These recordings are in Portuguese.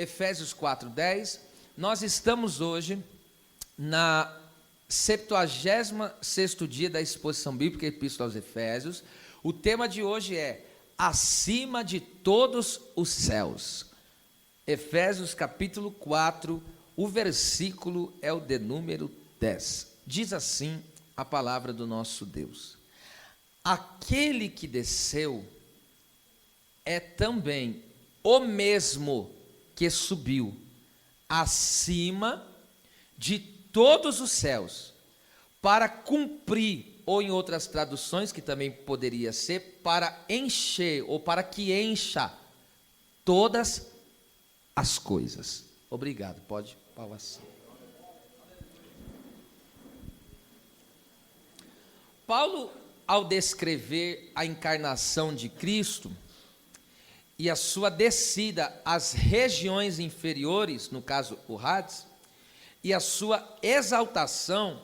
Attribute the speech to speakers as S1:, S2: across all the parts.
S1: Efésios 4:10. Nós estamos hoje na 76º dia da exposição bíblica Epístola aos Efésios. O tema de hoje é acima de todos os céus. Efésios capítulo 4, o versículo é o de número 10. Diz assim a palavra do nosso Deus: aquele que desceu é também o mesmo que subiu acima de todos os céus, para cumprir, ou em outras traduções, que também poderia ser, para encher, ou para que encha todas as coisas. Obrigado, pode passar. Paulo, ao descrever a encarnação de Cristo e a sua descida às regiões inferiores, no caso o Hades, e a sua exaltação,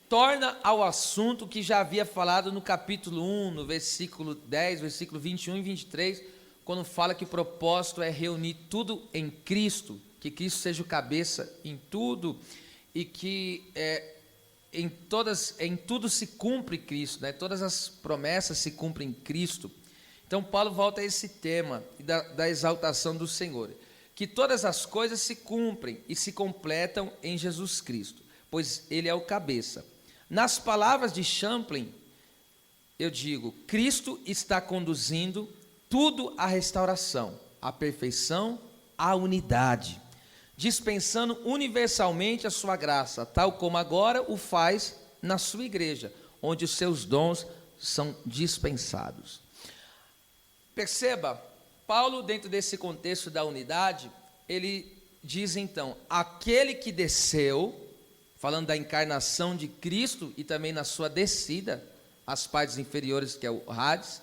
S1: torna ao assunto que já havia falado no capítulo 1, no versículo 10, versículo 21 e 23, quando fala que o propósito é reunir tudo em Cristo, que Cristo seja o cabeça em tudo, e que em tudo se cumpre Cristo, né? Todas as promessas se cumprem em Cristo. Então Paulo volta a esse tema da exaltação do Senhor, que todas as coisas se cumprem e se completam em Jesus Cristo, pois Ele é o cabeça. Nas palavras de Champlin, eu digo, Cristo está conduzindo tudo à restauração, à perfeição, à unidade, dispensando universalmente a sua graça, tal como agora o faz na sua igreja, onde os seus dons são dispensados. Perceba, Paulo, dentro desse contexto da unidade, ele diz então, aquele que desceu, falando da encarnação de Cristo e também na sua descida às partes inferiores, que é o Hades,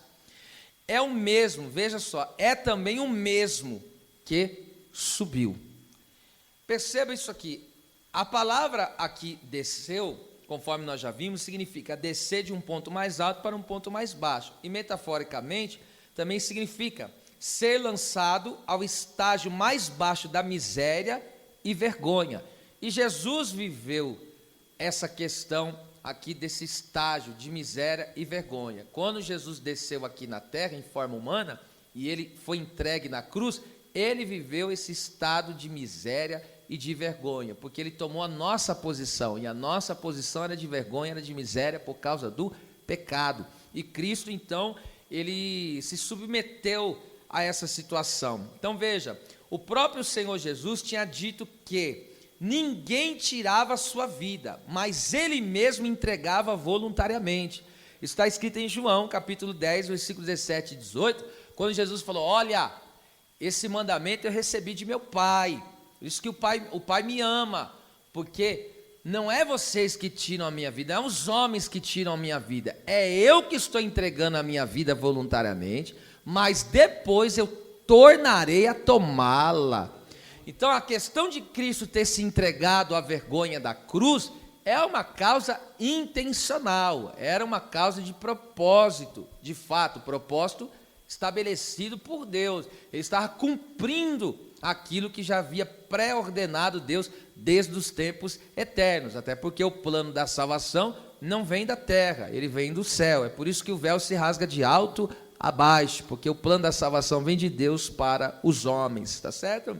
S1: é o mesmo, veja só, é também o mesmo que subiu. Perceba isso aqui, a palavra aqui desceu, conforme nós já vimos, significa descer de um ponto mais alto para um ponto mais baixo, e metaforicamente também significa ser lançado ao estágio mais baixo da miséria e vergonha. E Jesus viveu essa questão aqui desse estágio de miséria e vergonha. Quando Jesus desceu aqui na terra em forma humana e ele foi entregue na cruz, ele viveu esse estado de miséria e de vergonha, porque ele tomou a nossa posição, e a nossa posição era de vergonha, era de miséria por causa do pecado. E Cristo, então, ele se submeteu a essa situação. Então veja, o próprio Senhor Jesus tinha dito que ninguém tirava a sua vida, mas ele mesmo entregava voluntariamente. Está escrito em João, capítulo 10, versículos 17 e 18, quando Jesus falou, olha, esse mandamento eu recebi de meu Pai, por isso que o Pai me ama, porque não é vocês que tiram a minha vida, é os homens que tiram a minha vida, é eu que estou entregando a minha vida voluntariamente, mas depois eu tornarei a tomá-la. Então a questão de Cristo ter se entregado à vergonha da cruz é uma causa intencional, era uma causa de propósito, de fato, propósito estabelecido por Deus, ele estava cumprindo aquilo que já havia pré-ordenado Deus desde os tempos eternos, até porque o plano da salvação não vem da terra, ele vem do céu, é por isso que o véu se rasga de alto a baixo, porque o plano da salvação vem de Deus para os homens, tá certo?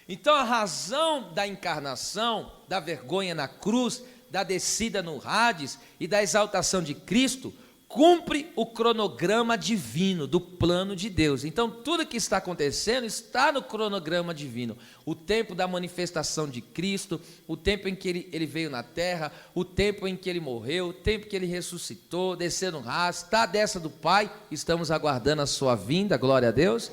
S1: Então a razão da encarnação, da vergonha na cruz, da descida no Hades e da exaltação de Cristo, cumpre o cronograma divino do plano de Deus. Então tudo que está acontecendo está no cronograma divino. O tempo da manifestação de Cristo, o tempo em que ele veio na terra, o tempo em que ele morreu, o tempo que ele ressuscitou, desceu no Hades, está à destra do Pai, estamos aguardando a sua vinda, glória a Deus.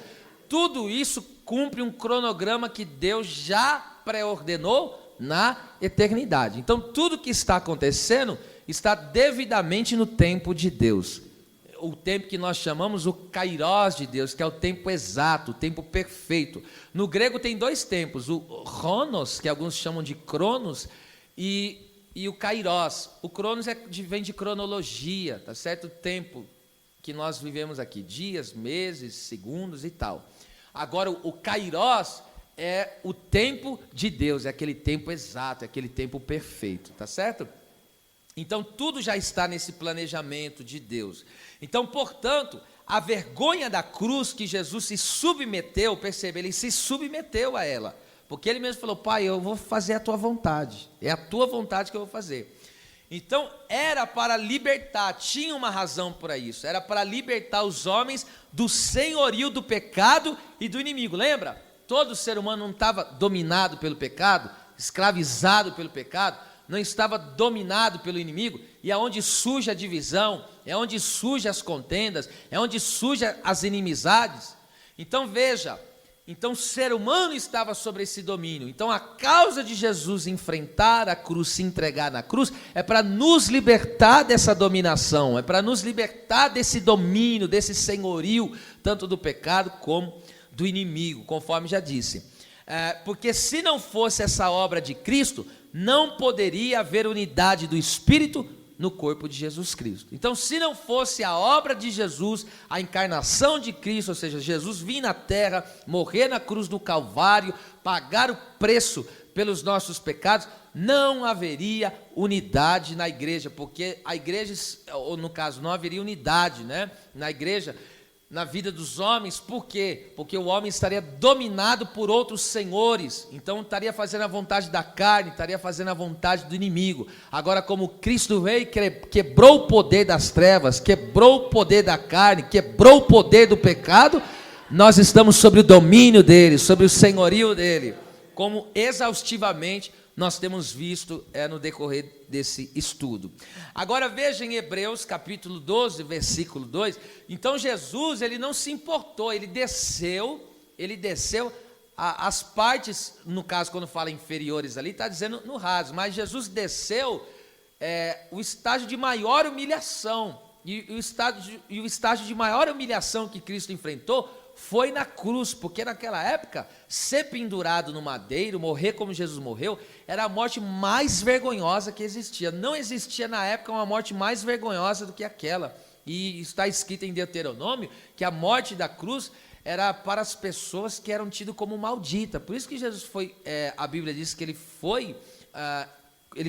S1: Tudo isso cumpre um cronograma que Deus já pré-ordenou na eternidade. Então tudo que está acontecendo está devidamente no tempo de Deus, o tempo que nós chamamos o Kairos de Deus, que é o tempo exato, o tempo perfeito. No grego tem dois tempos, o Chronos, que alguns chamam de Cronos, e o Kairos. O Cronos vem de cronologia, tá certo? O tempo que nós vivemos aqui, dias, meses, segundos e tal. Agora o Kairos é o tempo de Deus, é aquele tempo exato, é aquele tempo perfeito, tá certo? Então tudo já está nesse planejamento de Deus. Então, portanto, a vergonha da cruz que Jesus se submeteu, percebe, ele se submeteu a ela, porque ele mesmo falou: Pai, eu vou fazer a tua vontade, é a tua vontade que eu vou fazer. Então era para libertar, tinha uma razão para isso, era para libertar os homens do senhorio do pecado e do inimigo. Lembra? Todo ser humano não estava dominado pelo pecado, escravizado pelo pecado, não estava dominado pelo inimigo, e é onde surge a divisão, é onde surgem as contendas, é onde surgem as inimizades. Então veja, então o ser humano estava sobre esse domínio. Então a causa de Jesus enfrentar a cruz, se entregar na cruz, é para nos libertar dessa dominação, é para nos libertar desse domínio, desse senhorio, tanto do pecado como do inimigo, conforme já disse. Porque se não fosse essa obra de Cristo, não poderia haver unidade do Espírito no corpo de Jesus Cristo. Então, se não fosse a obra de Jesus, a encarnação de Cristo, ou seja, Jesus vir na terra, morrer na cruz do Calvário, pagar o preço pelos nossos pecados, não haveria unidade na igreja, porque a igreja, ou no caso, não haveria unidade, né, na igreja, na vida dos homens. Por quê? Porque o homem estaria dominado por outros senhores, então estaria fazendo a vontade da carne, estaria fazendo a vontade do inimigo. Agora, como Cristo veio, quebrou o poder das trevas, quebrou o poder da carne, quebrou o poder do pecado, nós estamos sobre o domínio dele, sobre o senhorio dele, como exaustivamente nós temos visto no decorrer desse estudo. Agora veja em Hebreus capítulo 12, versículo 2, então Jesus, ele não se importou, ele desceu as partes, no caso quando fala inferiores ali, está dizendo no raso, mas Jesus desceu o estágio de maior humilhação, e o estágio de maior humilhação que Cristo enfrentou foi na cruz, porque naquela época, ser pendurado no madeiro, morrer como Jesus morreu, era a morte mais vergonhosa que existia. Não existia na época uma morte mais vergonhosa do que aquela, e está escrito em Deuteronômio, que a morte da cruz era para as pessoas que eram tidas como malditas. Por isso que Jesus foi, a Bíblia diz que ele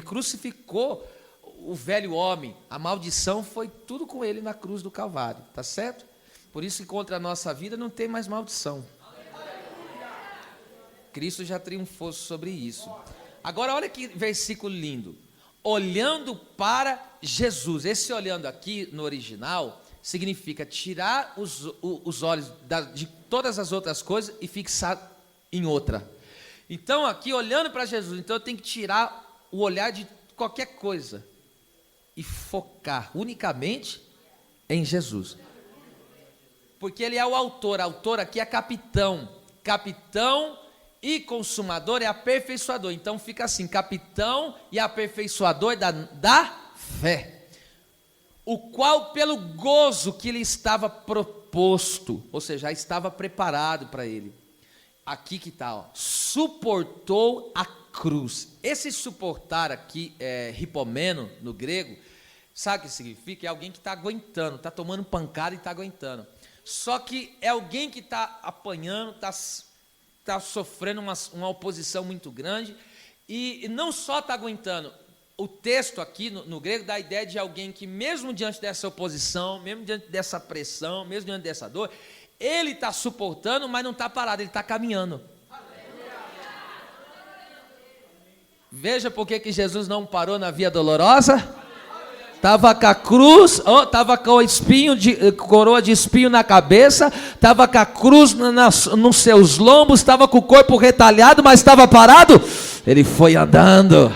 S1: crucificou o velho homem, a maldição foi tudo com ele na cruz do Calvário, tá certo? Por isso que contra a nossa vida não tem mais maldição. Cristo já triunfou sobre isso. Agora olha que versículo lindo. Olhando para Jesus. Esse olhando aqui no original significa tirar os olhos de todas as outras coisas e fixar em outra. Então aqui olhando para Jesus, então eu tenho que tirar o olhar de qualquer coisa e focar unicamente em Jesus. Porque ele é o autor aqui é capitão e consumador é aperfeiçoador, então fica assim, capitão e aperfeiçoador da fé, o qual pelo gozo que lhe estava proposto, ou seja, já estava preparado para ele, aqui que está, suportou a cruz. Esse suportar aqui, hipomeno no grego, sabe o que significa? É alguém que está aguentando, está tomando pancada e está aguentando. Só que é alguém que está apanhando, está sofrendo uma oposição muito grande, e não só está aguentando. O texto aqui no grego dá a ideia de alguém que mesmo diante dessa oposição, mesmo diante dessa pressão, mesmo diante dessa dor, ele está suportando, mas não está parado, ele está caminhando. Veja por que Jesus não parou na via dolorosa. Estava com a cruz, estava com o espinho, coroa de espinho na cabeça, estava com a cruz nos seus lombos, estava com o corpo retalhado, mas estava parado, ele foi andando.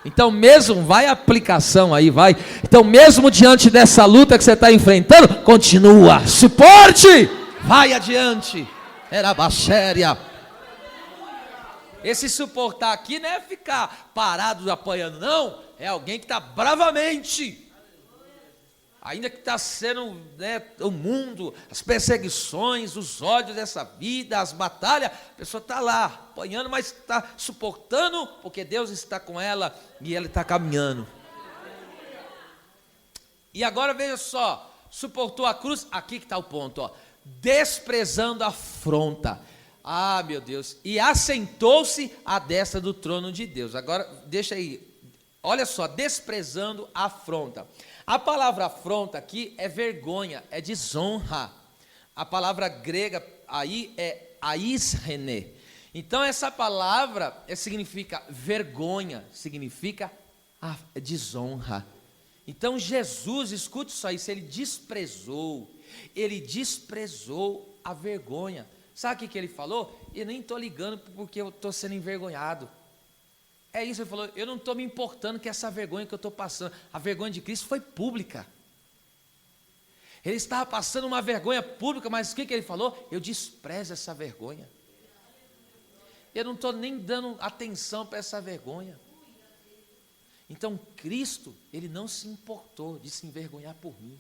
S1: Então mesmo, vai a aplicação aí, vai. Então mesmo diante dessa luta que você está enfrentando, continua, suporte, vai adiante. Era bachéria. Esse suportar aqui não é ficar parado apanhando, não. É alguém que está bravamente, ainda que está sendo, o mundo, as perseguições, os ódios dessa vida, as batalhas, a pessoa está lá, apanhando, mas está suportando, porque Deus está com ela e ela está caminhando. E agora veja só, suportou a cruz, aqui que está o ponto, desprezando a afronta. Ah, meu Deus. E assentou-se à destra do trono de Deus. Agora, deixa aí. Olha só, desprezando a afronta. A palavra afronta aqui é vergonha, é desonra. A palavra grega aí é aisrene. Então, essa palavra significa vergonha, significa desonra. Então, Jesus, escute só isso, ele desprezou a vergonha. Sabe o que ele falou? Eu nem estou ligando porque eu estou sendo envergonhado. É isso, ele falou, eu não estou me importando com essa vergonha que eu estou passando. A vergonha de Cristo foi pública. Ele estava passando uma vergonha pública, mas o que ele falou? Eu desprezo essa vergonha. Eu não estou nem dando atenção para essa vergonha. Então, Cristo, ele não se importou de se envergonhar por mim.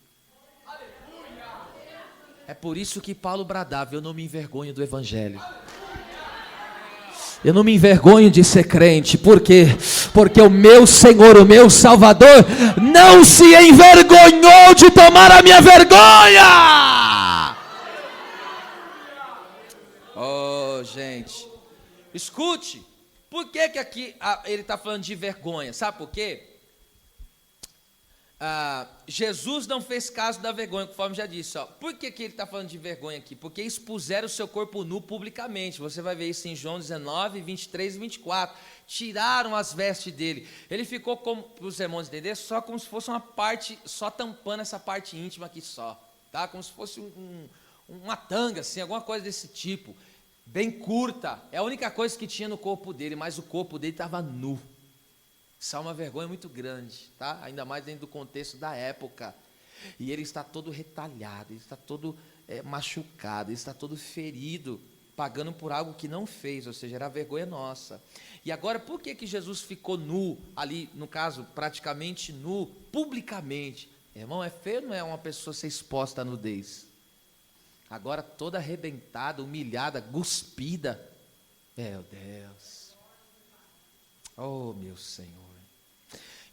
S1: É por isso que Paulo bradava, eu não me envergonho do Evangelho. Eu não me envergonho de ser crente, por quê? Porque o meu Senhor, o meu Salvador, não se envergonhou de tomar a minha vergonha. Oh, gente, escute, por que aqui ele está falando de vergonha? Sabe por quê? Jesus não fez caso da vergonha, conforme já disse. Por que ele está falando de vergonha aqui? Porque expuseram o seu corpo nu publicamente. Você vai ver isso em João 19, 23 e 24. Tiraram as vestes dele. Ele ficou, como para os irmãos entenderem, só como se fosse uma parte, só tampando essa parte íntima aqui só. Tá? Como se fosse uma tanga, assim, alguma coisa desse tipo. Bem curta. É a única coisa que tinha no corpo dele, mas o corpo dele estava nu. Isso é uma vergonha muito grande, tá? Ainda mais dentro do contexto da época. E ele está todo retalhado, ele está todo machucado, ele está todo ferido, pagando por algo que não fez, ou seja, era a vergonha nossa. E agora, por que Jesus ficou nu, ali, no caso, praticamente nu, publicamente? Irmão, é feio, não é uma pessoa ser exposta à nudez? Agora, toda arrebentada, humilhada, cuspida. Meu Deus. Oh, meu Senhor.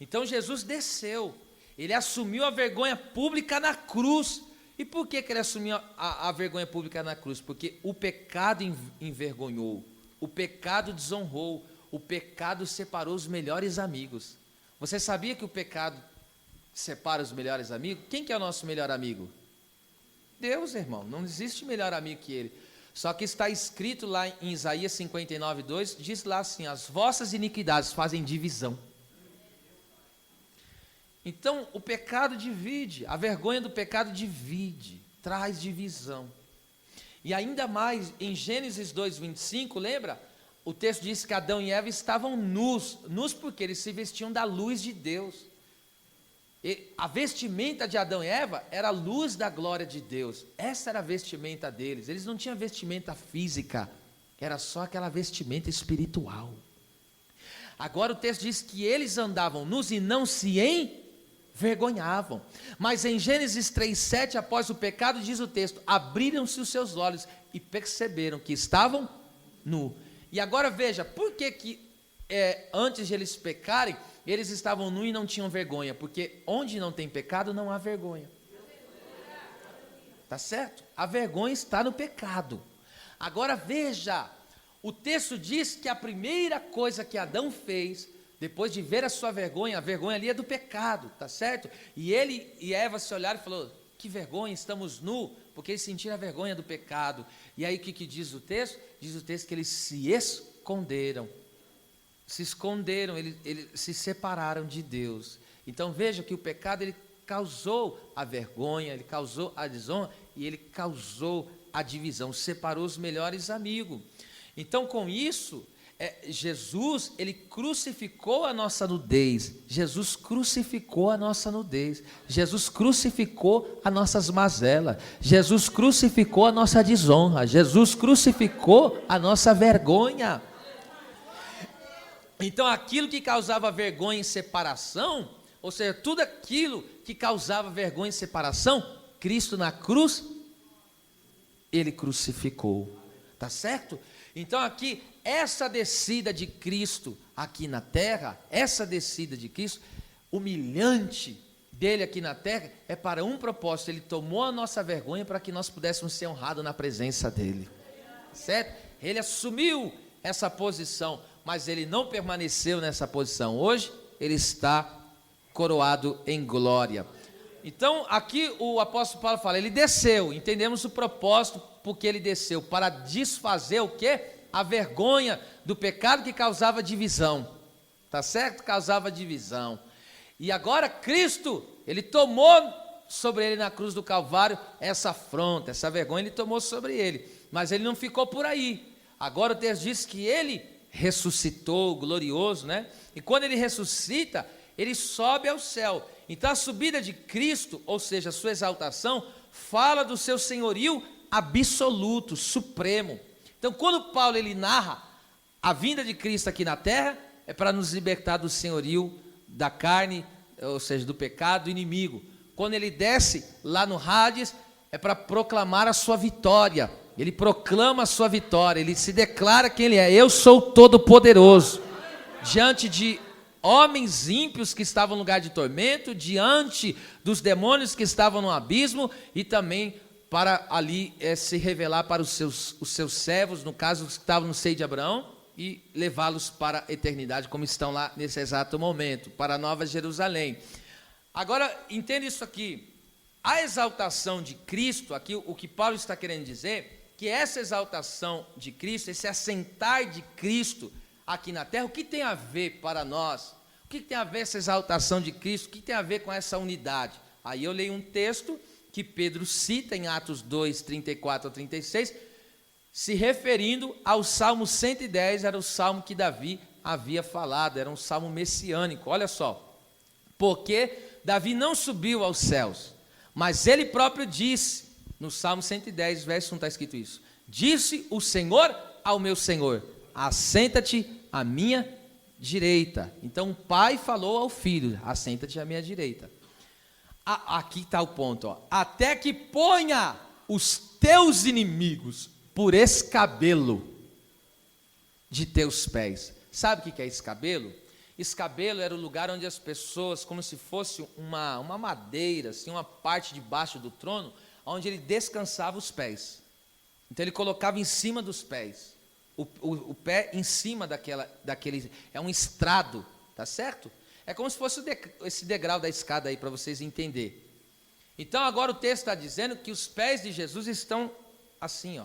S1: Então Jesus desceu, ele assumiu a vergonha pública na cruz. E por que ele assumiu a vergonha pública na cruz? Porque o pecado envergonhou, o pecado desonrou, o pecado separou os melhores amigos. Você sabia que o pecado separa os melhores amigos? Quem que é o nosso melhor amigo? Deus, irmão, não existe melhor amigo que ele. Só que está escrito lá em Isaías 59, 2, diz lá assim, as vossas iniquidades fazem divisão. Então, o pecado divide, a vergonha do pecado divide, traz divisão. E ainda mais, em Gênesis 2, 25, lembra? O texto diz que Adão e Eva estavam nus porque eles se vestiam da luz de Deus. E a vestimenta de Adão e Eva era a luz da glória de Deus. Essa era a vestimenta deles. Eles não tinham vestimenta física, era só aquela vestimenta espiritual. Agora o texto diz que eles andavam nus e não se envergonhavam. Mas em Gênesis 3:7, após o pecado, diz o texto, abriram-se os seus olhos e perceberam que estavam nus. E agora veja, por que antes de eles pecarem, eles estavam nus e não tinham vergonha? Porque onde não tem pecado, não há vergonha. Tá certo? A vergonha está no pecado. Agora veja, o texto diz que a primeira coisa que Adão fez, depois de ver a sua vergonha, a vergonha ali é do pecado, tá certo? E ele e Eva se olharam e falaram, que vergonha, estamos nus, porque eles sentiram a vergonha do pecado. E aí o que diz o texto? Diz o texto que eles se esconderam. Se esconderam, eles se separaram de Deus. Então veja que o pecado ele causou a vergonha, ele causou a desonra e ele causou a divisão, separou os melhores amigos. Então com isso, Jesus, ele crucificou a nossa nudez, Jesus crucificou a nossa nudez, Jesus crucificou as nossas mazelas, Jesus crucificou a nossa desonra, Jesus crucificou a nossa vergonha. Então aquilo que causava vergonha e separação, ou seja, tudo aquilo que causava vergonha e separação, Cristo na cruz, ele crucificou, tá certo? Então aqui, essa descida de Cristo aqui na terra, essa descida de Cristo, humilhante dele aqui na terra, é para um propósito, ele tomou a nossa vergonha para que nós pudéssemos ser honrados na presença dele, certo? Ele assumiu essa posição, mas ele não permaneceu nessa posição. Hoje ele está coroado em glória. Então aqui o apóstolo Paulo fala, ele desceu, entendemos o propósito porque ele desceu, para desfazer o quê? A vergonha do pecado que causava divisão, tá certo? Causava divisão. E agora Cristo, ele tomou sobre ele na cruz do Calvário essa afronta, essa vergonha, ele tomou sobre ele, mas ele não ficou por aí. Agora o texto diz que ele ressuscitou, glorioso, né? E quando ele ressuscita, ele sobe ao céu. Então a subida de Cristo, ou seja, a sua exaltação, fala do seu senhorio absoluto, supremo. Então quando Paulo ele narra a vinda de Cristo aqui na terra, é para nos libertar do senhorio da carne, ou seja, do pecado, do inimigo. Quando ele desce lá no Hades, é para proclamar a sua vitória. Ele proclama a sua vitória, ele se declara quem ele é. Eu sou todo-poderoso. Diante de homens ímpios que estavam no lugar de tormento, diante dos demônios que estavam no abismo, e também para ali se revelar para os seus servos, no caso, que estavam no seio de Abraão, e levá-los para a eternidade, como estão lá nesse exato momento, para a Nova Jerusalém. Agora, entenda isso aqui. A exaltação de Cristo, aqui o que Paulo está querendo dizer, que essa exaltação de Cristo, esse assentar de Cristo aqui na terra, o que tem a ver para nós? O que tem a ver essa exaltação de Cristo? O que tem a ver com essa unidade? Aí eu leio um texto que Pedro cita em Atos 2, 34 a 36, se referindo ao Salmo 110, era o salmo que Davi havia falado, era um salmo messiânico. Olha só, porque Davi não subiu aos céus, mas ele próprio disse, no Salmo 110, verso 1 está escrito isso: disse o Senhor ao meu Senhor, assenta-te à minha direita. Então o pai falou ao filho, assenta-te à minha direita. Aqui está o ponto, ó. Até que ponha os teus inimigos por escabelo de teus pés. Sabe o que é escabelo? Escabelo era o lugar onde as pessoas, como se fosse uma madeira, assim, uma parte debaixo do trono, onde ele descansava os pés. Então ele colocava em cima dos pés, o pé em cima daquele, é um estrado, tá certo? É como se fosse esse degrau da escada aí, para vocês entenderem. Então agora o texto está dizendo que os pés de Jesus estão assim, ó,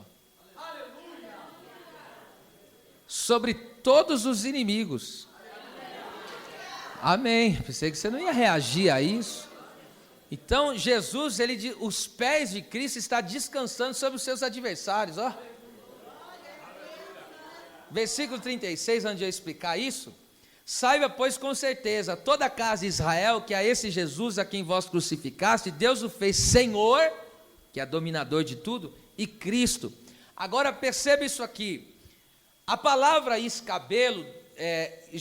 S1: sobre todos os inimigos. Amém. Pensei que você não ia reagir a isso. Então Jesus, os pés de Cristo está descansando sobre os seus adversários, ó. Versículo 36, onde eu explicar isso: saiba, pois, com certeza, toda a casa de Israel, que a esse Jesus a quem vós crucificaste, Deus o fez Senhor, que é dominador de tudo, e Cristo. Agora perceba isso aqui. A palavra escabelo,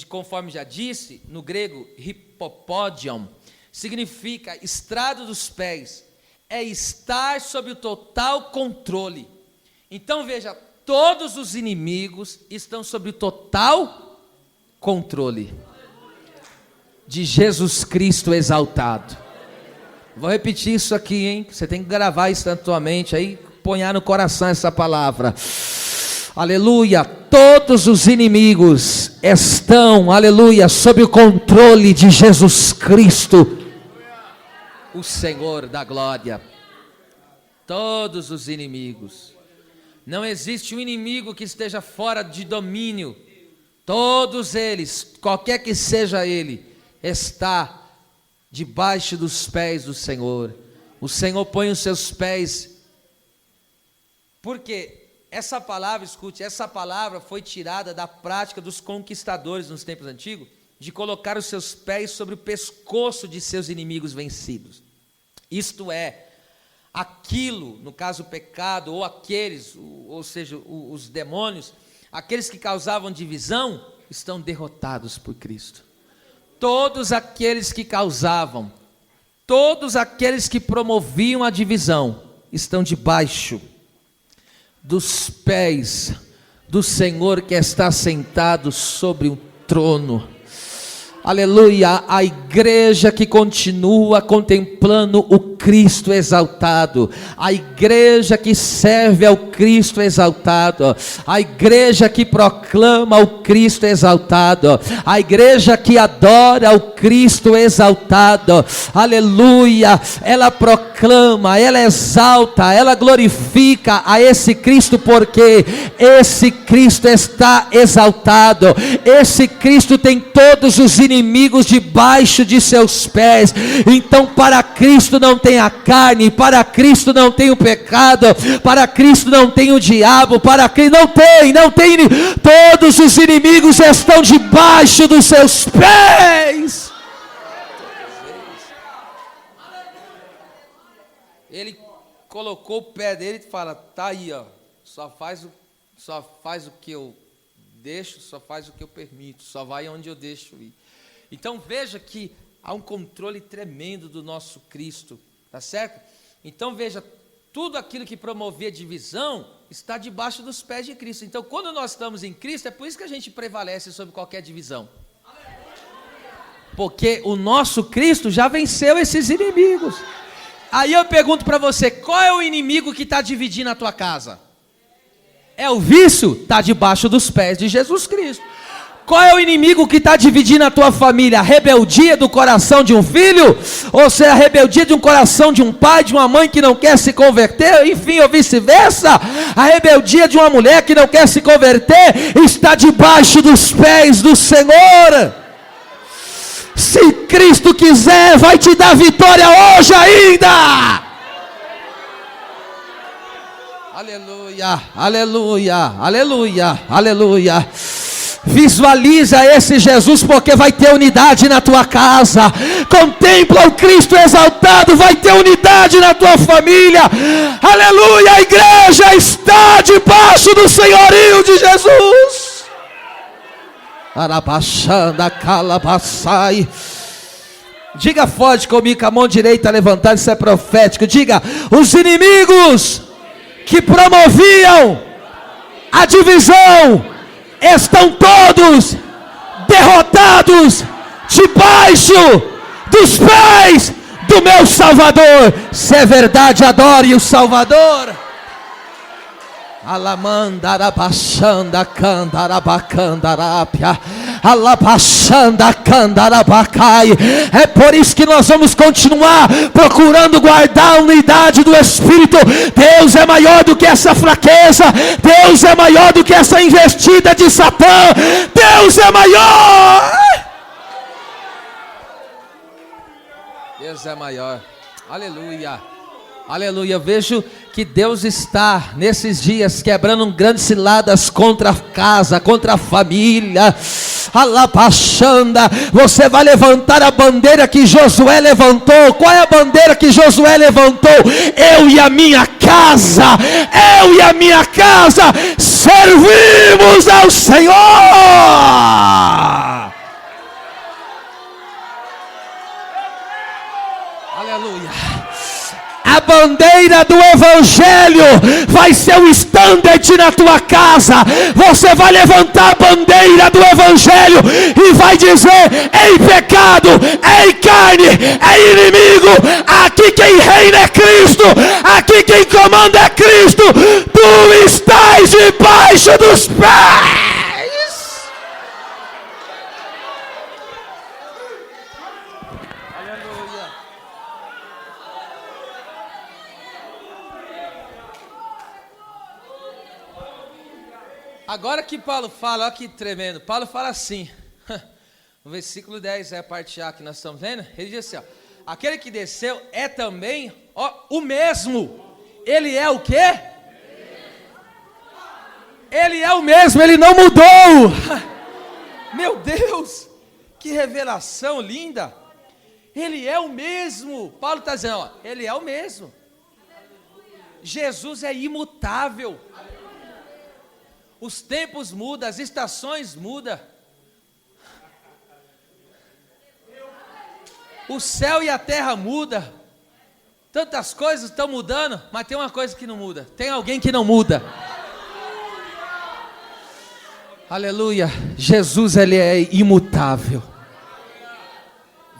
S1: conforme já disse, no grego hipopódion, significa estrado dos pés, é estar sob o total controle. Então veja, todos os inimigos estão sob o total controle de Jesus Cristo exaltado. Vou repetir isso aqui, hein? Você tem que gravar isso na tua mente aí, ponhar no coração essa palavra. Aleluia, todos os inimigos estão, aleluia, sob o controle de Jesus Cristo, o Senhor da glória. Todos os inimigos, não existe um inimigo que esteja fora de domínio, todos eles, qualquer que seja ele, está debaixo dos pés do Senhor. O Senhor põe os seus pés, porque essa palavra, escute, essa palavra foi tirada da prática dos conquistadores nos tempos antigos, de colocar os seus pés sobre o pescoço de seus inimigos vencidos. Isto é, aquilo, no caso o pecado, ou aqueles, ou seja, os demônios, aqueles que causavam divisão, estão derrotados por Cristo. Todos aqueles que causavam, todos aqueles que promoviam a divisão, estão debaixo dos pés do Senhor que está sentado sobre o trono. Aleluia, a igreja que continua contemplando o Cristo exaltado, a igreja que serve ao Cristo exaltado, a igreja que proclama o Cristo exaltado, a igreja que adora o Cristo exaltado, aleluia, ela proclama, ela exalta, ela glorifica a esse Cristo, porque esse Cristo está exaltado, esse Cristo tem todos os inimigos debaixo de seus pés. Então para Cristo não tem a carne, para Cristo não tem o pecado, para Cristo não tem o diabo, para Cristo não tem, todos os inimigos estão debaixo dos seus pés. Ele colocou o pé dele e fala: tá aí, ó, só faz o que eu deixo, só faz o que eu permito, só vai onde eu deixo ir. Então veja que há um controle tremendo do nosso Cristo, tá certo? Então veja, tudo aquilo que promovia divisão está debaixo dos pés de Cristo. Então quando nós estamos em Cristo, é por isso que a gente prevalece sobre qualquer divisão, porque o nosso Cristo já venceu esses inimigos. Aí eu pergunto para você, qual é o inimigo que está dividindo a tua casa? É o vício? Está debaixo dos pés de Jesus Cristo. Qual é o inimigo que está dividindo a tua família? A rebeldia do coração de um filho? Ou seja, a rebeldia de um coração de um pai, de uma mãe que não quer se converter? Enfim, ou vice-versa. A rebeldia de uma mulher que não quer se converter está debaixo dos pés do Senhor. Se Cristo quiser, vai te dar vitória hoje ainda. Aleluia, aleluia, aleluia, aleluia. Visualiza esse Jesus, porque vai ter unidade na tua casa. Contempla o Cristo exaltado, vai ter unidade na tua família. Aleluia, a igreja está debaixo do senhorio de Jesus. Arabaxanda, calabaçai. Diga forte comigo, com a mão direita levantada, isso é profético. Diga: os inimigos que promoviam a divisão estão todos derrotados debaixo dos pés do meu Salvador. Se é verdade, adore o Salvador. Alamandarabachanda candarabacandarapia, alabachanda candarabacai. É por isso que nós vamos continuar procurando guardar a unidade do Espírito. Deus é maior do que essa fraqueza, Deus é maior do que essa investida de Satã, Deus é maior. Deus é maior, aleluia. Aleluia, vejo que Deus está nesses dias quebrando grandes ciladas contra a casa, contra a família. Alabachanda, você vai levantar a bandeira que Josué levantou. Qual é a bandeira que Josué levantou? Eu e a minha casa, eu e a minha casa servimos ao Senhor. Aleluia. A bandeira do Evangelho vai ser o estandarte na tua casa. Você vai levantar a bandeira do Evangelho e vai dizer: ei pecado, ei carne, ei inimigo, aqui quem reina é Cristo, aqui quem comanda é Cristo. Tu estás debaixo dos pés. Agora que Paulo fala, olha que tremendo, Paulo fala assim, no versículo 10, é a parte A que nós estamos lendo, ele diz assim, ó, aquele que desceu é também, ó, o mesmo, ele é o quê? Ele é o mesmo, ele não mudou. Meu Deus, que revelação linda. Ele é o mesmo. Paulo está dizendo, ó, ele é o mesmo. Jesus é imutável. Os tempos mudam, as estações mudam. O céu e a terra mudam. Tantas coisas estão mudando, mas tem uma coisa que não muda. Tem alguém que não muda. Aleluia. Jesus, ele é imutável.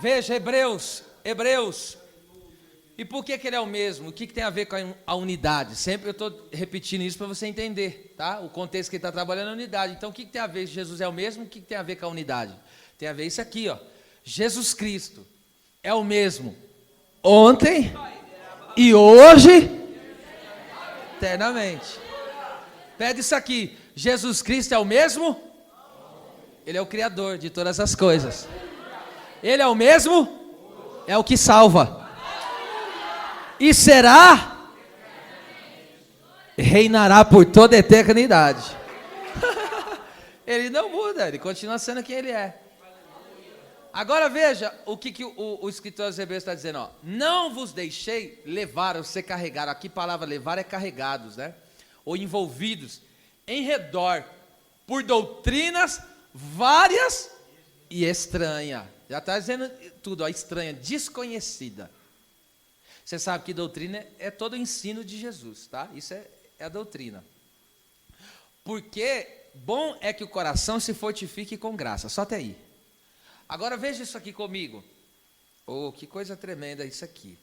S1: Veja, Hebreus. E por que ele é o mesmo? O que tem a ver com a unidade? Sempre eu estou repetindo isso para você entender, tá? O contexto que ele está trabalhando é a unidade. Então, o que tem a ver? Jesus é o mesmo? O que tem a ver com a unidade? Tem a ver isso aqui, ó. Jesus Cristo é o mesmo ontem e hoje, eternamente. Pede isso aqui. Jesus Cristo é o mesmo? Ele é o Criador de todas as coisas. Ele é o mesmo? É o que salva. E será? Reinará por toda a eternidade. Ele não muda, ele continua sendo quem ele é. Agora veja o que o escritor aos Hebreus está dizendo. Ó. Não vos deixei levar ou ser carregado. Aqui a palavra levar é carregados, né? Ou envolvidos em redor por doutrinas várias e estranhas. Já está dizendo tudo, ó, estranha, desconhecida. Você sabe que doutrina é todo o ensino de Jesus, tá? Isso é a doutrina. Porque bom é que o coração se fortifique com graça, só até aí. Agora veja isso aqui comigo. Oh, que coisa tremenda isso aqui.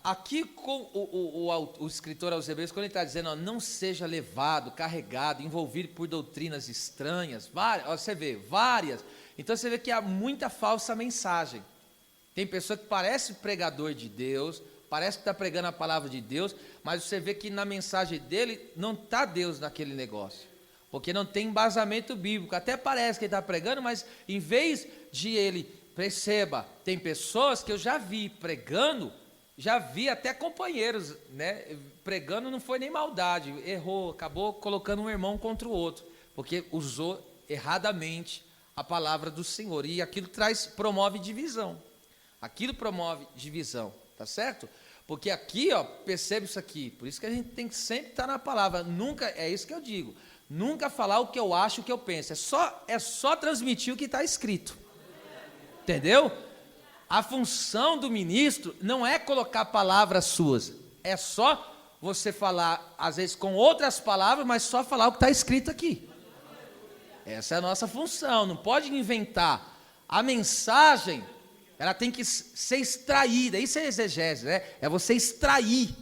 S1: Aqui com o escritor aos Hebreus, quando ele está dizendo, ó, não seja levado, carregado, envolvido por doutrinas estranhas, várias, ó, você vê, várias. Então você vê que há muita falsa mensagem. Tem pessoa que parece pregador de Deus, parece que está pregando a palavra de Deus, mas você vê que na mensagem dele não está Deus naquele negócio. Porque não tem embasamento bíblico. Até parece que ele está pregando, mas em vez de ele, perceba, tem pessoas que eu já vi pregando, já vi até companheiros, né, pregando, não foi nem maldade, errou, acabou colocando um irmão contra o outro, porque usou erradamente a palavra do Senhor, e aquilo promove divisão. Aquilo promove divisão, tá certo? Porque aqui, ó, percebe isso aqui, por isso que a gente tem que sempre estar na palavra, nunca, é isso que eu digo, nunca falar o que eu acho, o que eu penso, é só transmitir o que está escrito, entendeu? A função do ministro não é colocar palavras suas, é só você falar, às vezes com outras palavras, mas só falar o que está escrito aqui. Essa é a nossa função, não pode inventar. A mensagem, ela tem que ser extraída, isso é exegese, né? É você extrair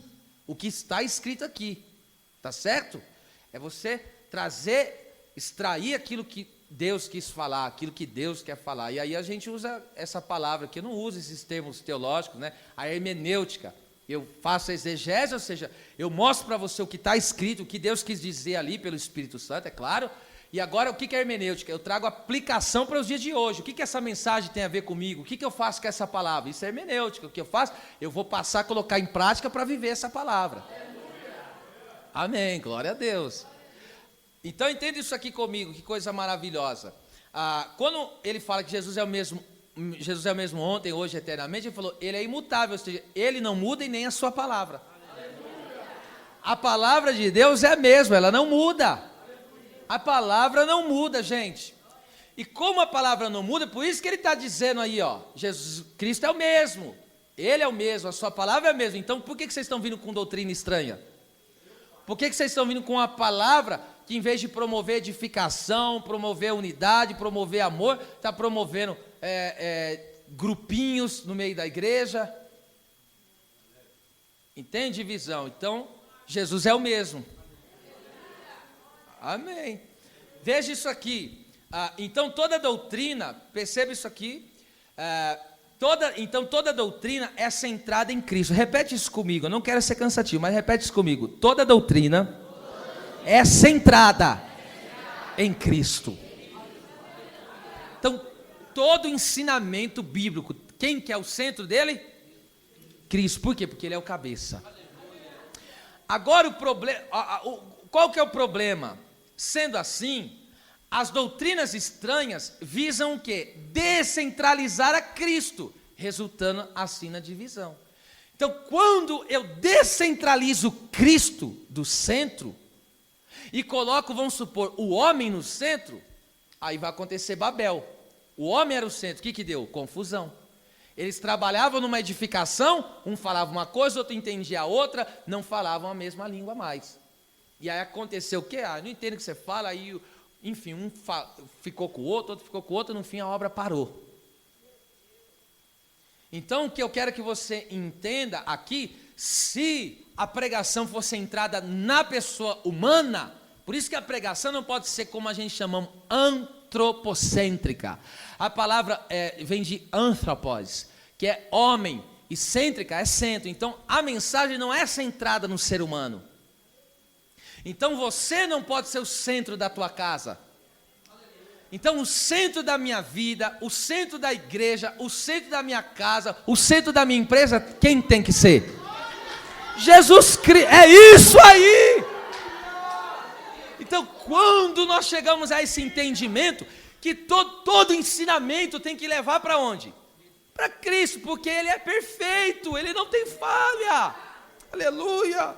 S1: o que está escrito aqui, tá certo? É você trazer, extrair aquilo que Deus quis falar, aquilo que Deus quer falar. E aí a gente usa essa palavra aqui, eu não uso esses termos teológicos, né? A hermenêutica. Eu faço a exegese, ou seja, eu mostro para você o que está escrito, o que Deus quis dizer ali pelo Espírito Santo, é claro. E agora, o que é hermenêutica? Eu trago aplicação para os dias de hoje. O que essa mensagem tem a ver comigo? O que eu faço com essa palavra? Isso é hermenêutica. O que eu faço? Eu vou passar a colocar em prática para viver essa palavra. Amém, glória a Deus. Então, entenda isso aqui comigo, que coisa maravilhosa. Quando ele fala que Jesus é o mesmo ontem, hoje, eternamente, ele falou, ele é imutável, ou seja, ele não muda e nem a sua palavra. A palavra de Deus é a mesma, ela não muda. A palavra não muda, gente. E como a palavra não muda, por isso que ele está dizendo aí, ó, Jesus Cristo é o mesmo, ele é o mesmo, a sua palavra é a mesma. Então por que vocês estão vindo com doutrina estranha? Por que vocês estão vindo com a palavra que, em vez de promover edificação, promover unidade, promover amor, está promovendo grupinhos no meio da igreja? Entende, divisão? Então Jesus é o mesmo. Amém. Veja isso aqui. Então toda doutrina, perceba isso aqui. Toda doutrina é centrada em Cristo. Repete isso comigo. Eu não quero ser cansativo, mas repete isso comigo. Toda doutrina é centrada em Cristo. Então todo ensinamento bíblico, quem que é o centro dele? Cristo. Por quê? Porque ele é o cabeça. Agora o problema, qual que é o problema? Sendo assim, as doutrinas estranhas visam o quê? Descentralizar a Cristo, resultando assim na divisão. Então, quando eu descentralizo Cristo do centro e coloco, vamos supor, o homem no centro, aí vai acontecer Babel. O homem era o centro, o que deu? Confusão. Eles trabalhavam numa edificação, um falava uma coisa, outro entendia a outra, não falavam a mesma língua mais. E aí aconteceu o quê? Não entendo o que você fala, aí, enfim, ficou com o outro ficou com o outro, no fim a obra parou. Então, o que eu quero que você entenda aqui, se a pregação for centrada na pessoa humana, por isso que a pregação não pode ser como a gente chama antropocêntrica. A palavra vem de anthropos, que é homem, e cêntrica é centro. Então, a mensagem não é centrada no ser humano. Então, você não pode ser o centro da tua casa. Então, o centro da minha vida, o centro da igreja, o centro da minha casa, o centro da minha empresa, quem tem que ser? Jesus Cristo. É isso aí! Então, quando nós chegamos a esse entendimento, que todo ensinamento tem que levar para onde? Para Cristo, porque Ele é perfeito, Ele não tem falha. Aleluia!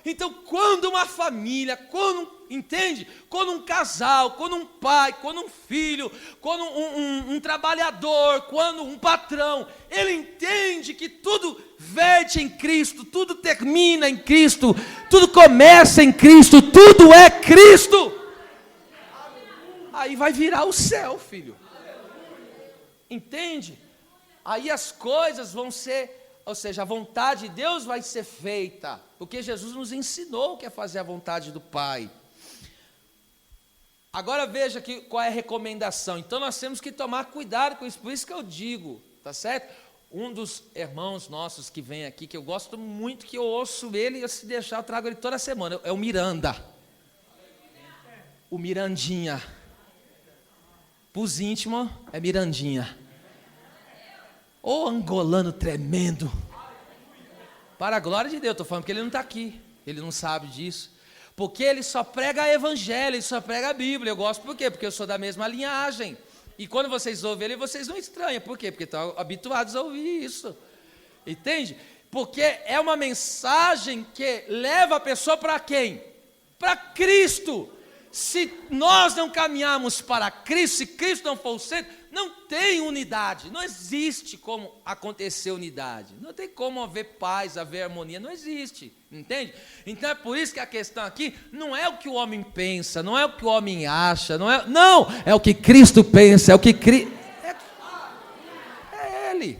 S1: Então, quando uma família, entende? Quando um casal, quando um pai, quando um filho, quando um trabalhador, quando um patrão, ele entende que tudo verte em Cristo, tudo termina em Cristo, tudo começa em Cristo, tudo é Cristo. Aí vai virar o céu, filho. Entende? Aí as coisas vão ser, ou seja, a vontade de Deus vai ser feita, porque Jesus nos ensinou o que é fazer a vontade do Pai. Agora veja aqui qual é a recomendação. Então nós temos que tomar cuidado com isso, por isso que eu digo, tá certo? Um dos irmãos nossos que vem aqui, que eu gosto muito, que eu ouço ele, e se deixar eu trago ele toda semana, é o Miranda. O Mirandinha. Para os íntimos, é Mirandinha. Ô angolano tremendo. Para a glória de Deus, estou falando porque ele não está aqui, ele não sabe disso. Porque ele só prega evangelho, ele só prega a Bíblia. Eu gosto por quê? Porque eu sou da mesma linhagem. E quando vocês ouvem ele, vocês não estranham. Por quê? Porque estão habituados a ouvir isso. Entende? Porque é uma mensagem que leva a pessoa para quem? Para Cristo. Se nós não caminharmos para Cristo, se Cristo não for o centro, não tem unidade, não existe como acontecer unidade, não tem como haver paz, haver harmonia, não existe, entende? Então é por isso que a questão aqui não é o que o homem pensa, não é o que o homem acha, não, é o que Cristo pensa, é o que é Ele,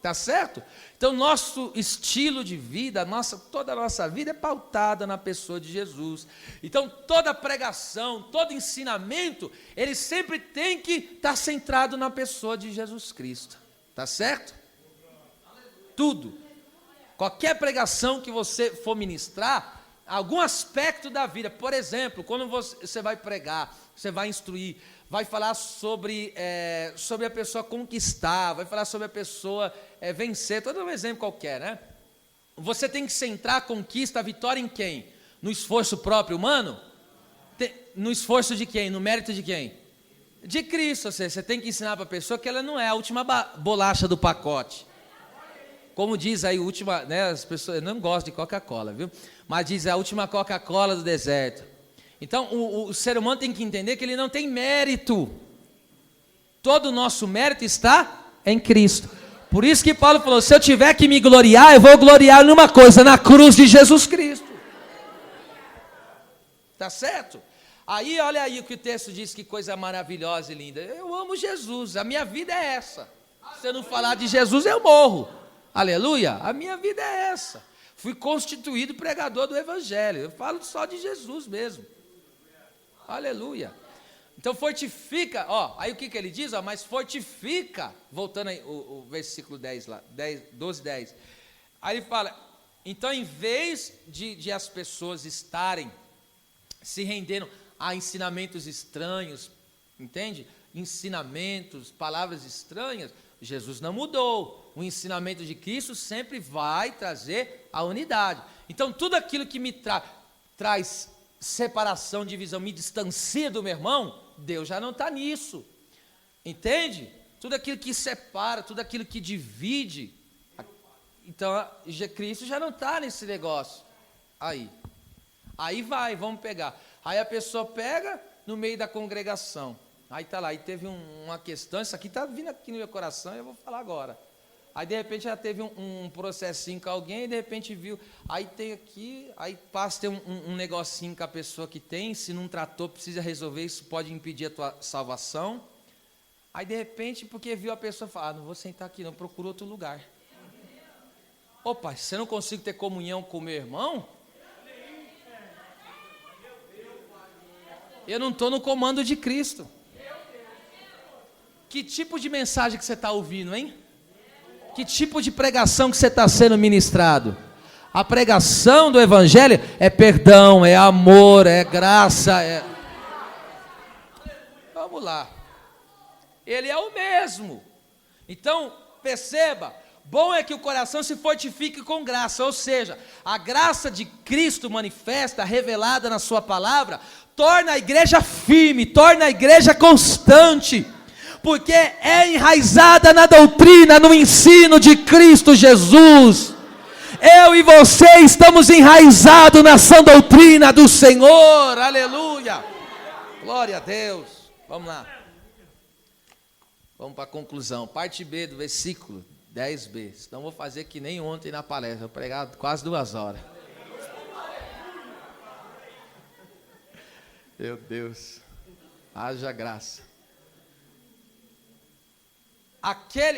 S1: tá certo? Então nosso estilo de vida, toda a nossa vida é pautada na pessoa de Jesus. Então toda pregação, todo ensinamento, ele sempre tem que estar centrado na pessoa de Jesus Cristo. Tá certo? Tudo. Qualquer pregação que você for ministrar, algum aspecto da vida, por exemplo, quando você vai pregar, você vai instruir, vai falar sobre a pessoa conquistar, vai falar sobre a pessoa vencer, todo um exemplo qualquer, né? Você tem que centrar a conquista, a vitória em quem? No esforço próprio humano? No esforço de quem? No mérito de quem? De Cristo. Ou seja, você tem que ensinar para a pessoa que ela não é a última bolacha do pacote. Como diz aí, as pessoas não gostam de Coca-Cola, viu? Mas diz a última Coca-Cola do deserto. Então, o ser humano tem que entender que ele não tem mérito. Todo o nosso mérito está em Cristo. Por isso que Paulo falou, se eu tiver que me gloriar, eu vou gloriar numa coisa, na cruz de Jesus Cristo. Tá certo? Aí, olha aí o que o texto diz, que coisa maravilhosa e linda. Eu amo Jesus, a minha vida é essa. Se eu não falar de Jesus, eu morro. Aleluia, a minha vida é essa. Fui constituído pregador do Evangelho. Eu falo só de Jesus mesmo. Aleluia. Então fortifica, aí o que ele diz? Mas fortifica, voltando aí o versículo 10 lá, 12, 10. Aí ele fala, então em vez de as pessoas estarem se rendendo a ensinamentos estranhos, entende? Ensinamentos, palavras estranhas, Jesus não mudou. O ensinamento de Cristo sempre vai trazer a unidade. Então tudo aquilo que me traz separação, divisão, me distancia do meu irmão, Deus já não está nisso, entende? Tudo aquilo que separa, tudo aquilo que divide, então Cristo já não está nesse negócio, aí vamos pegar, aí a pessoa pega no meio da congregação, aí está lá, aí teve uma questão, isso aqui está vindo aqui no meu coração, eu vou falar agora. Aí de repente já teve um processinho com alguém, e de repente viu, aí tem aqui, aí passa a ter um negocinho com a pessoa que tem, se não tratou, precisa resolver, isso pode impedir a tua salvação. Aí, de repente, porque viu a pessoa falar, não vou sentar aqui não, procura outro lugar. Opa, se eu não consigo ter comunhão com o meu irmão, eu não estou no comando de Cristo. Que tipo de mensagem que você está ouvindo, hein? Que tipo de pregação que você está sendo ministrado? A pregação do Evangelho é perdão, é amor, é graça, é... Vamos lá. Ele é o mesmo. Então, perceba, bom é que o coração se fortifique com graça, ou seja, a graça de Cristo manifesta, revelada na sua palavra, torna a igreja firme, torna a igreja constante, porque é enraizada na doutrina, no ensino de Cristo Jesus. Eu e você estamos enraizados na sã doutrina do Senhor, aleluia, glória a Deus. Vamos lá, vamos para a conclusão, parte B do versículo 10b, senão vou fazer que nem ontem na palestra, vou pregar quase 2 horas. Meu Deus, haja graça.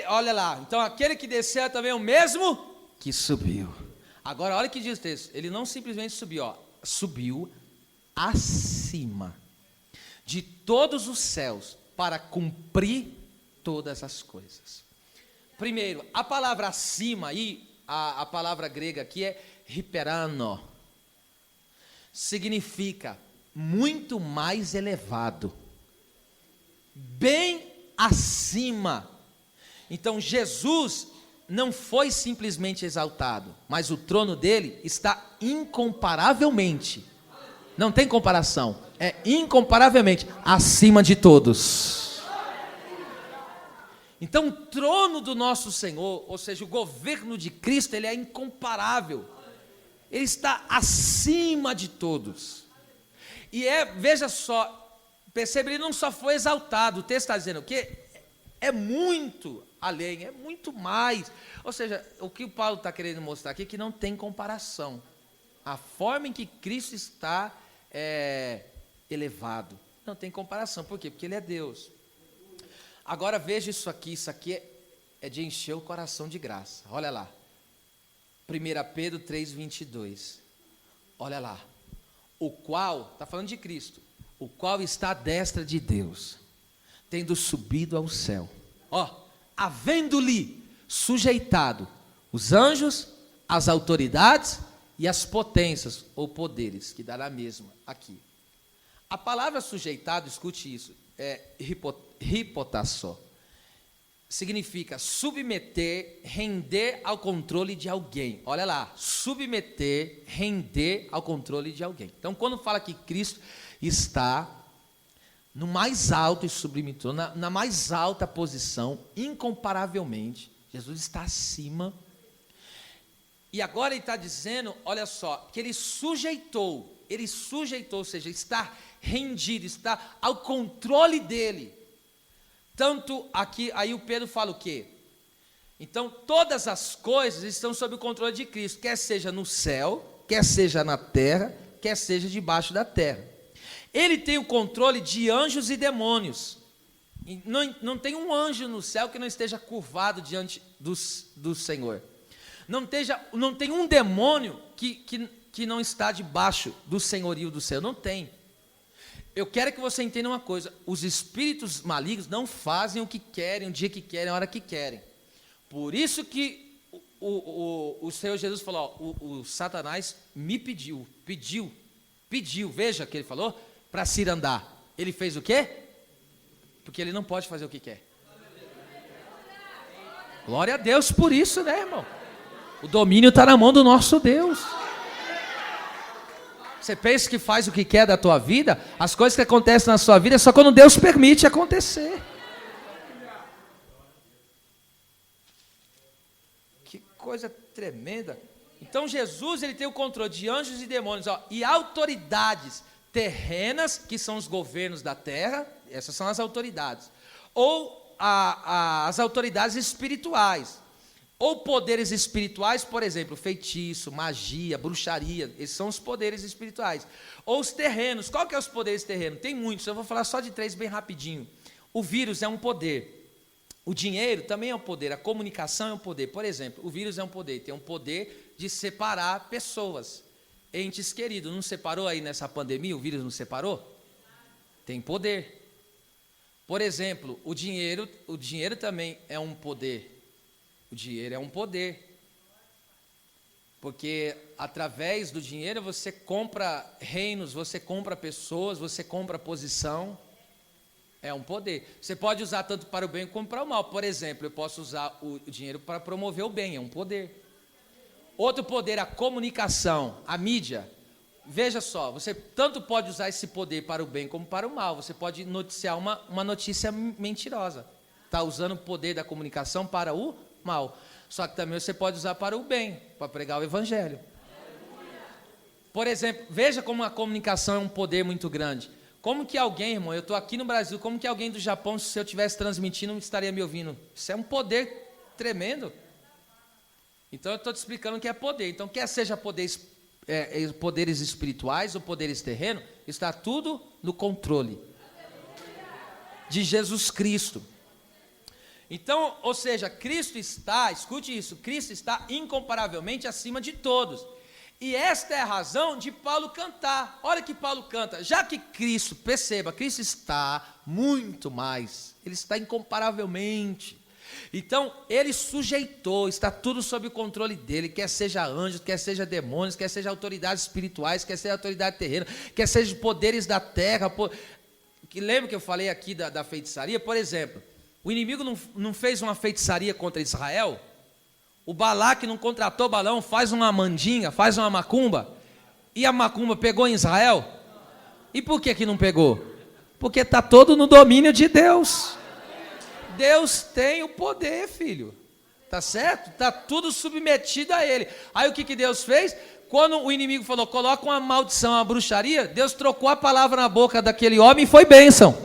S1: Olha lá, então aquele que desceu também é o mesmo que subiu. Agora olha o que diz o texto, ele não simplesmente subiu, subiu acima de todos os céus para cumprir todas as coisas. Primeiro, a palavra acima aí, a palavra grega aqui é hyperano, significa muito mais elevado, bem acima. Então Jesus não foi simplesmente exaltado, mas o trono dele está incomparavelmente, não tem comparação, é incomparavelmente acima de todos. Então o trono do nosso Senhor, ou seja, o governo de Cristo, ele é incomparável, ele está acima de todos. E veja só, percebe, ele não só foi exaltado, o texto está dizendo o quê? É muito além, é muito mais. Ou seja, o que o Paulo está querendo mostrar aqui é que não tem comparação. A forma em que Cristo está elevado, não tem comparação. Por quê? Porque ele é Deus. Agora veja isso aqui é de encher o coração de graça. Olha lá, 1 Pedro 3:22, olha lá, o qual, está falando de Cristo, o qual está à destra de Deus, tendo subido ao céu, havendo-lhe sujeitado os anjos, as autoridades e as potências ou poderes, que dá na mesma aqui. A palavra sujeitado, escute isso, é hipotasso, significa submeter, render ao controle de alguém. Olha lá, submeter, render ao controle de alguém. Então, quando fala que Cristo está no mais alto e sublime trono, na mais alta posição, incomparavelmente, Jesus está acima. E agora ele está dizendo, olha só, que ele sujeitou, ou seja, está rendido, está ao controle dele. Tanto aqui, aí o Pedro fala o quê? Então, todas as coisas estão sob o controle de Cristo, quer seja no céu, quer seja na terra, quer seja debaixo da terra. Ele tem o controle de anjos e demônios. E não tem um anjo no céu que não esteja curvado diante do Senhor. Não tem um demônio que não está debaixo do senhorio do céu. Não tem. Eu quero que você entenda uma coisa, os espíritos malignos não fazem o que querem, o dia que querem, a hora que querem. Por isso que o Senhor Jesus falou, o Satanás me pediu, veja o que ele falou, para se ir andar. Ele fez o quê? Porque ele não pode fazer o que quer. Glória a Deus por isso, né, irmão? O domínio está na mão do nosso Deus. Você pensa que faz o que quer da tua vida? As coisas que acontecem na sua vida é só quando Deus permite acontecer. Que coisa tremenda. Então Jesus, ele tem o controle de anjos e demônios, e autoridades terrenas, que são os governos da terra, essas são as autoridades, ou as autoridades espirituais, ou poderes espirituais, por exemplo, feitiço, magia, bruxaria, esses são os poderes espirituais. Ou os terrenos, qual que é os poderes terrenos? Tem muitos, eu vou falar só de 3 bem rapidinho. O vírus é um poder. O dinheiro também é um poder. A comunicação é um poder. Por exemplo, o vírus é um poder. Tem um poder de separar pessoas, entes queridos. Não separou aí nessa pandemia? O vírus não separou? Tem poder. Por exemplo, o dinheiro também é um poder. O dinheiro é um poder. Porque através do dinheiro você compra reinos, você compra pessoas, você compra posição. É um poder. Você pode usar tanto para o bem como para o mal. Por exemplo, eu posso usar o dinheiro para promover o bem, é um poder. Outro poder, a comunicação, a mídia. Veja só, você tanto pode usar esse poder para o bem como para o mal. Você pode noticiar uma notícia mentirosa. Está usando o poder da comunicação para o mal. Só que também você pode usar para o bem, para pregar o evangelho. Por exemplo, veja como a comunicação é um poder muito grande. Como que alguém, irmão, eu estou aqui no Brasil, como que alguém do Japão, se eu estivesse transmitindo, estaria me ouvindo? Isso é um poder tremendo. Então eu estou te explicando o que é poder. Então quer seja poderes espirituais ou poderes terrenos, está tudo no controle de Jesus Cristo. Então, ou seja, Cristo está, escute isso, Cristo está incomparavelmente acima de todos. E esta é a razão de Paulo cantar. Olha que Paulo canta, já que Cristo, perceba, Cristo está muito mais, ele está incomparavelmente. Então, ele sujeitou, está tudo sob o controle dele, quer seja anjos, quer seja demônios, quer seja autoridades espirituais, quer seja autoridade terrena, quer seja poderes da terra. Lembra que eu falei aqui da feitiçaria? Por exemplo, o inimigo não fez uma feitiçaria contra Israel? O Balaque não contratou Balão, faz uma mandinga, faz uma macumba, e a macumba pegou em Israel? E por que não pegou? Porque está todo no domínio de Deus. Deus tem o poder, filho, tá certo? Está tudo submetido a ele. Aí o que Deus fez? Quando o inimigo falou, coloca uma maldição, uma bruxaria, Deus trocou a palavra na boca daquele homem e foi bênção.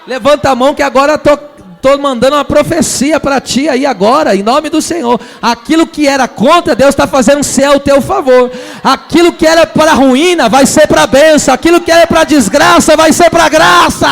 S1: Levanta a mão que agora estou mandando uma profecia para ti aí agora, em nome do Senhor. Aquilo que era contra, Deus está fazendo ser ao teu favor. Aquilo que era para ruína, vai ser para bênção. Aquilo que era para desgraça, vai ser para graça.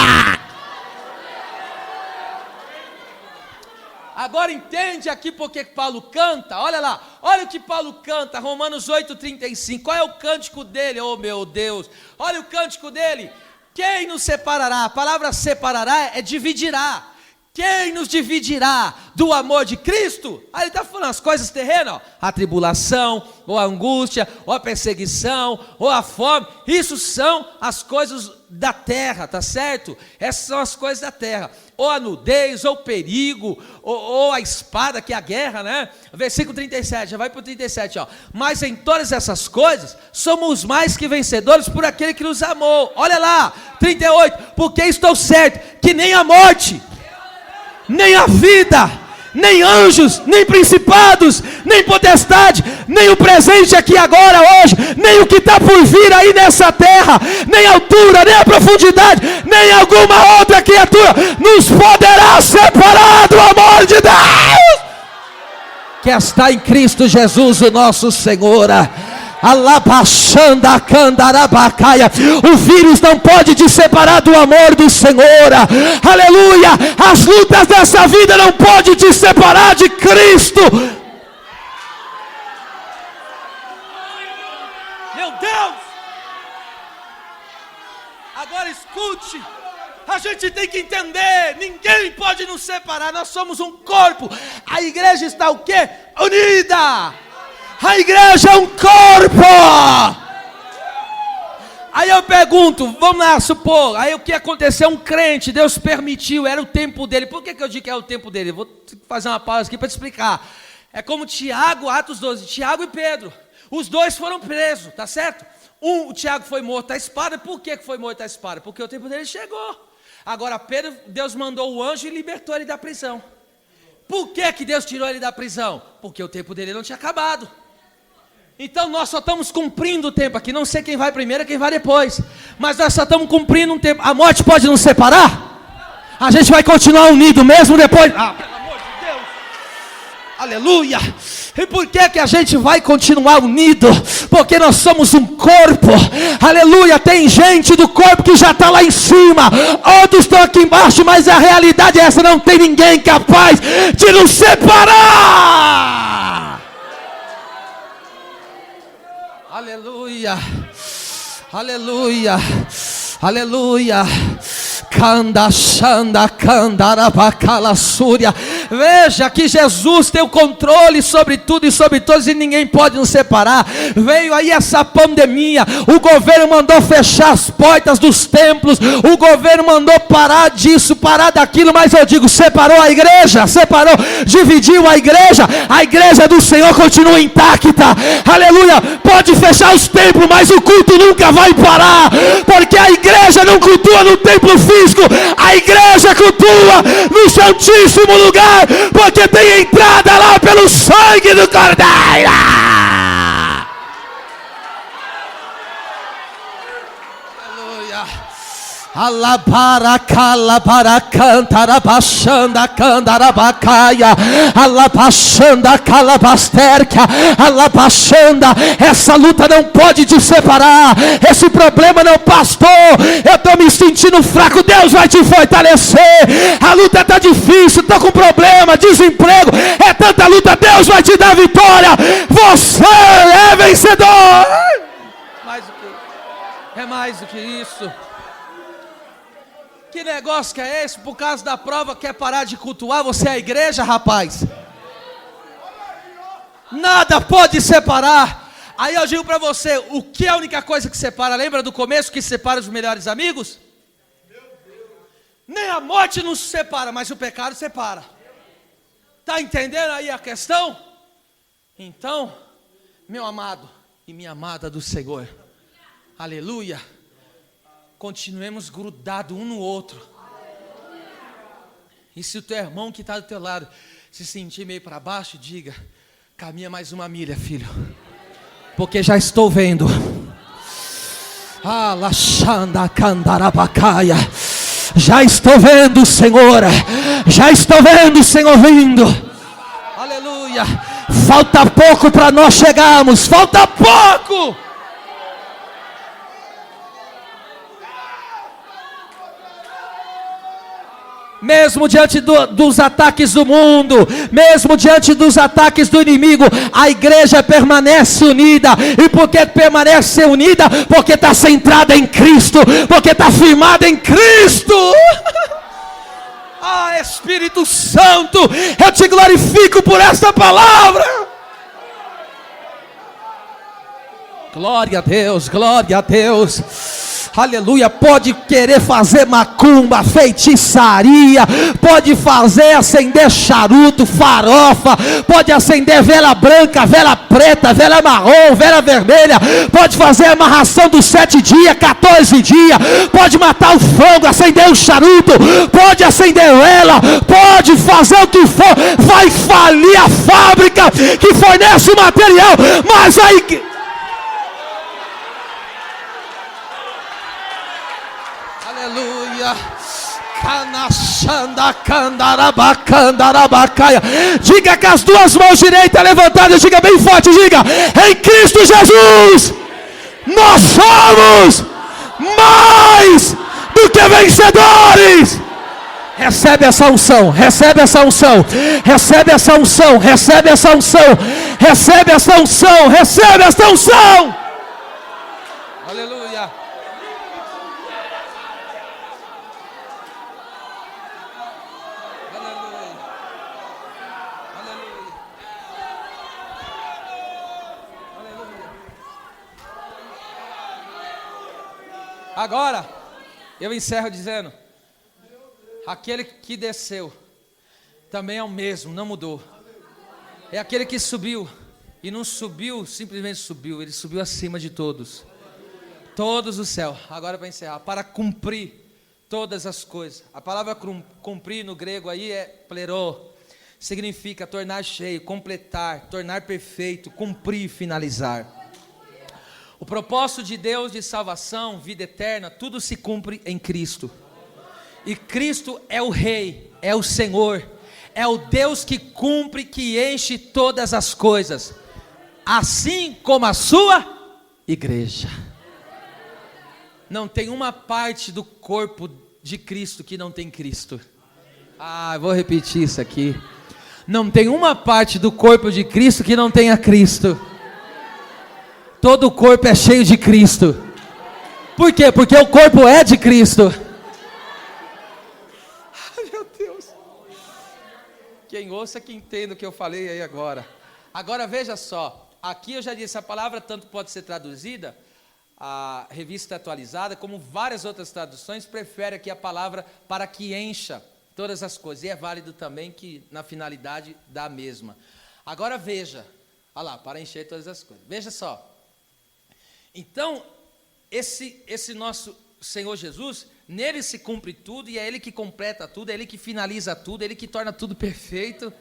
S1: Agora entende aqui porque Paulo canta, olha lá, olha o que Paulo canta, Romanos 8,35, qual é o cântico dele? Oh meu Deus, olha o cântico dele, quem nos separará? A palavra separará é dividirá. Quem nos dividirá do amor de Cristo? Aí ele está falando as coisas terrenas, ó, a tribulação, ou a angústia, ou a perseguição, ou a fome, isso são as coisas da terra, tá certo? Essas são as coisas da terra, ou a nudez, ou o perigo, ou a espada, que é a guerra, né? Versículo 37, já vai para o 37, ó. Mas em todas essas coisas, somos mais que vencedores por aquele que nos amou. Olha lá, 38, porque estou certo que nem a morte, nem a vida, nem anjos, nem principados, nem potestade, nem o presente aqui agora, hoje, nem o que está por vir aí nessa terra, nem a altura, nem a profundidade, nem alguma outra criatura nos poderá separar do amor de Deus, que está em Cristo Jesus, o nosso Senhor. Alabaxanda candarabacaia. O vírus não pode te separar do amor do Senhor. Aleluia. As lutas dessa vida não podem te separar de Cristo. Meu Deus. Agora escute. A gente tem que entender, ninguém pode nos separar, nós somos um corpo. A igreja está o quê? Unida. A igreja é um corpo. Aí eu pergunto, vamos lá supor, aí o que aconteceu? Um crente, Deus permitiu, era o tempo dele. Por que eu digo que é o tempo dele? Vou fazer uma pausa aqui para te explicar. É como Tiago, Atos 12, Tiago e Pedro. Os dois foram presos, tá certo? O Tiago foi morto à espada. Por que foi morto à espada? Porque o tempo dele chegou. Agora Pedro, Deus mandou o anjo e libertou ele da prisão. Por que Deus tirou ele da prisão? Porque o tempo dele não tinha acabado. Então nós só estamos cumprindo o tempo aqui. Não sei quem vai primeiro, quem vai depois, mas nós só estamos cumprindo um tempo. A morte pode nos separar? A gente vai continuar unido mesmo depois. Pelo amor de Deus. Aleluia. E por que a gente vai continuar unido? Porque nós somos um corpo. Aleluia. Tem gente do corpo que já está lá em cima, outros estão aqui embaixo, mas a realidade é essa: não tem ninguém capaz de nos separar. Aleluia. Aleluia. Aleluia. Canda, xanda, candarabacala, súria. Veja que Jesus tem o controle sobre tudo e sobre todos, e ninguém pode nos separar. Veio aí essa pandemia, o governo mandou fechar as portas dos templos, o governo mandou parar disso, parar daquilo, mas eu digo, separou a igreja, separou, dividiu a igreja do Senhor continua intacta. Aleluia. Pode fechar os templos, mas o culto nunca vai parar, porque a igreja não cultua no templo físico, a igreja cultua no santíssimo lugar, porque tem entrada lá pelo sangue do Cordeiro. Aleluia. Alabaracala cantarabachanda candarabacaia, alabachanda calabasterca, alabachanda. Essa luta não pode te separar, esse problema não, pastor, eu estou me sentindo fraco. Deus vai te fortalecer. A luta está difícil, estou com problema, desemprego, é tanta luta, Deus vai te dar vitória. Você é vencedor. É mais do que isso. Que negócio que é esse? Por causa da prova quer parar de cultuar? Você é a igreja, rapaz. Nada pode separar. Aí eu digo para você, o que é a única coisa que separa? Lembra do começo que separa os melhores amigos? Nem a morte nos separa, mas o pecado separa. Está entendendo aí a questão? Então, meu amado e minha amada do Senhor, aleluia, continuemos grudados um no outro. E se o teu irmão que está do teu lado se sentir meio para baixo, diga: caminha mais uma milha, filho, porque já estou vendo. Laxanda candarabacaia. Já estou vendo o Senhor. Já estou vendo o Senhor vindo. Aleluia. Falta pouco para nós chegarmos. Falta pouco. Mesmo diante dos ataques do mundo, mesmo diante dos ataques do inimigo, a igreja permanece unida. E por que permanece unida? Porque está centrada em Cristo, porque está firmada em Cristo. Espírito Santo, eu te glorifico por esta palavra. Glória a Deus, glória a Deus. Aleluia. Pode querer fazer macumba, feitiçaria, pode fazer acender charuto, farofa, pode acender vela branca, vela preta, vela marrom, vela vermelha, pode fazer amarração dos 7 dias, 14 dias, pode matar o fogo, acender o charuto, pode acender vela, pode fazer o que for, vai falir a fábrica que fornece o material, mas aí... Aleluia. Diga com as duas mãos direitas levantadas, diga bem forte, diga: em Cristo Jesus nós somos mais do que vencedores. Recebe essa unção, recebe essa unção, recebe essa unção, recebe essa unção, recebe essa unção, recebe essa unção. Aleluia. Agora, eu encerro dizendo: aquele que desceu também é o mesmo, não mudou. É aquele que subiu, e não subiu, simplesmente subiu, ele subiu acima de todos. Todos o céu. Agora para encerrar, para cumprir todas as coisas. A palavra cumprir no grego aí é plerô. Significa tornar cheio, completar, tornar perfeito, cumprir, finalizar. O propósito de Deus de salvação, vida eterna, tudo se cumpre em Cristo. E Cristo é o Rei, é o Senhor, é o Deus que cumpre, que enche todas as coisas, assim como a sua igreja. Não tem uma parte do corpo de Cristo que não tem Cristo. Eu vou repetir isso aqui. Não tem uma parte do corpo de Cristo que não tenha Cristo. Todo o corpo é cheio de Cristo. Por quê? Porque o corpo é de Cristo. Meu Deus. Quem ouça, que entenda o que eu falei aí agora. Agora veja só. Aqui eu já disse, a palavra tanto pode ser traduzida, a revista atualizada, como várias outras traduções, prefere aqui a palavra para que encha todas as coisas. E é válido também que na finalidade dá a mesma. Agora veja. Olha lá, para encher todas as coisas. Veja só. Então, esse nosso Senhor Jesus, nele se cumpre tudo, e é Ele que completa tudo, é Ele que finaliza tudo, é Ele que torna tudo perfeito,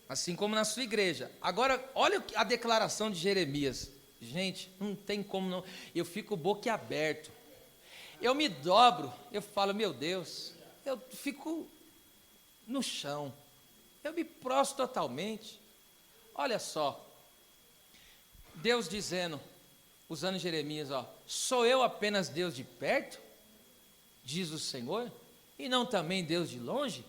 S1: assim como na sua igreja. Agora, olha a declaração de Jeremias. Gente, não tem como não, eu fico boquiaberto, eu me dobro, eu falo, meu Deus, eu fico no chão, eu me prostro totalmente. Olha só, Deus dizendo, usando Jeremias, sou eu apenas Deus de perto, diz o Senhor, e não também Deus de longe?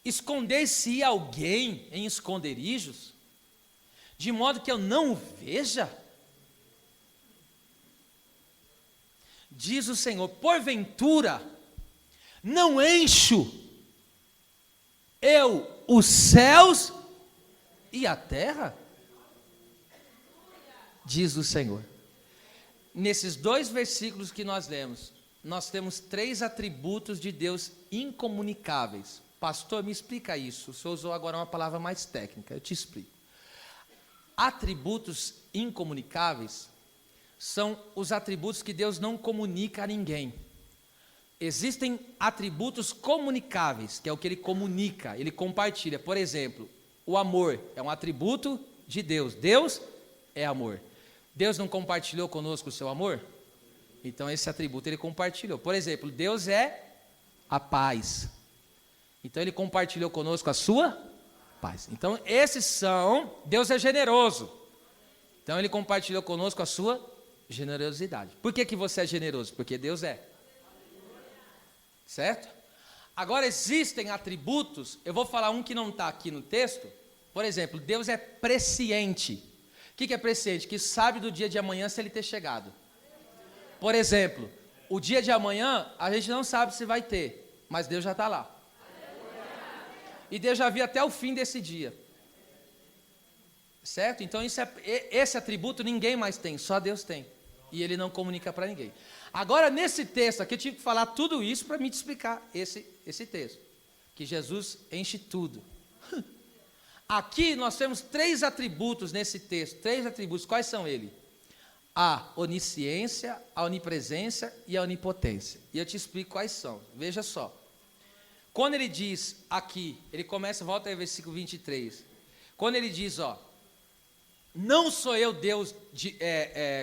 S1: Esconder-se alguém em esconderijos, de modo que eu não o veja? Diz o Senhor, porventura, não encho eu os céus e a terra? Diz o Senhor. Nesses 2 versículos que nós lemos, nós temos 3 atributos de Deus incomunicáveis. Pastor, me explica isso. O senhor usou agora uma palavra mais técnica, eu te explico. Atributos incomunicáveis são os atributos que Deus não comunica a ninguém. Existem atributos comunicáveis, que é o que Ele comunica, Ele compartilha. Por exemplo, o amor é um atributo de Deus. Deus é amor. Deus não compartilhou conosco o seu amor? Então esse atributo Ele compartilhou. Por exemplo, Deus é a paz. Então Ele compartilhou conosco a sua paz. Então esses são, Deus é generoso. Então Ele compartilhou conosco a sua generosidade. Por que você é generoso? Porque Deus é. Certo? Agora existem atributos, eu vou falar um que não está aqui no texto. Por exemplo, Deus é presciente. O que é presciente? Que sabe do dia de amanhã se ele ter chegado. Por exemplo, o dia de amanhã a gente não sabe se vai ter, mas Deus já está lá. E Deus já viu até o fim desse dia. Certo? Então esse atributo ninguém mais tem, só Deus tem. E Ele não comunica para ninguém. Agora nesse texto aqui eu tive que falar tudo isso para me te explicar esse texto. Que Jesus enche tudo. Aqui nós temos 3 atributos nesse texto. 3 atributos, quais são eles? A onisciência, a onipresença e a onipotência. E eu te explico quais são. Veja só. Quando ele diz aqui, ele começa, volta aí ao versículo 23. Quando ele diz, não sou eu Deus de,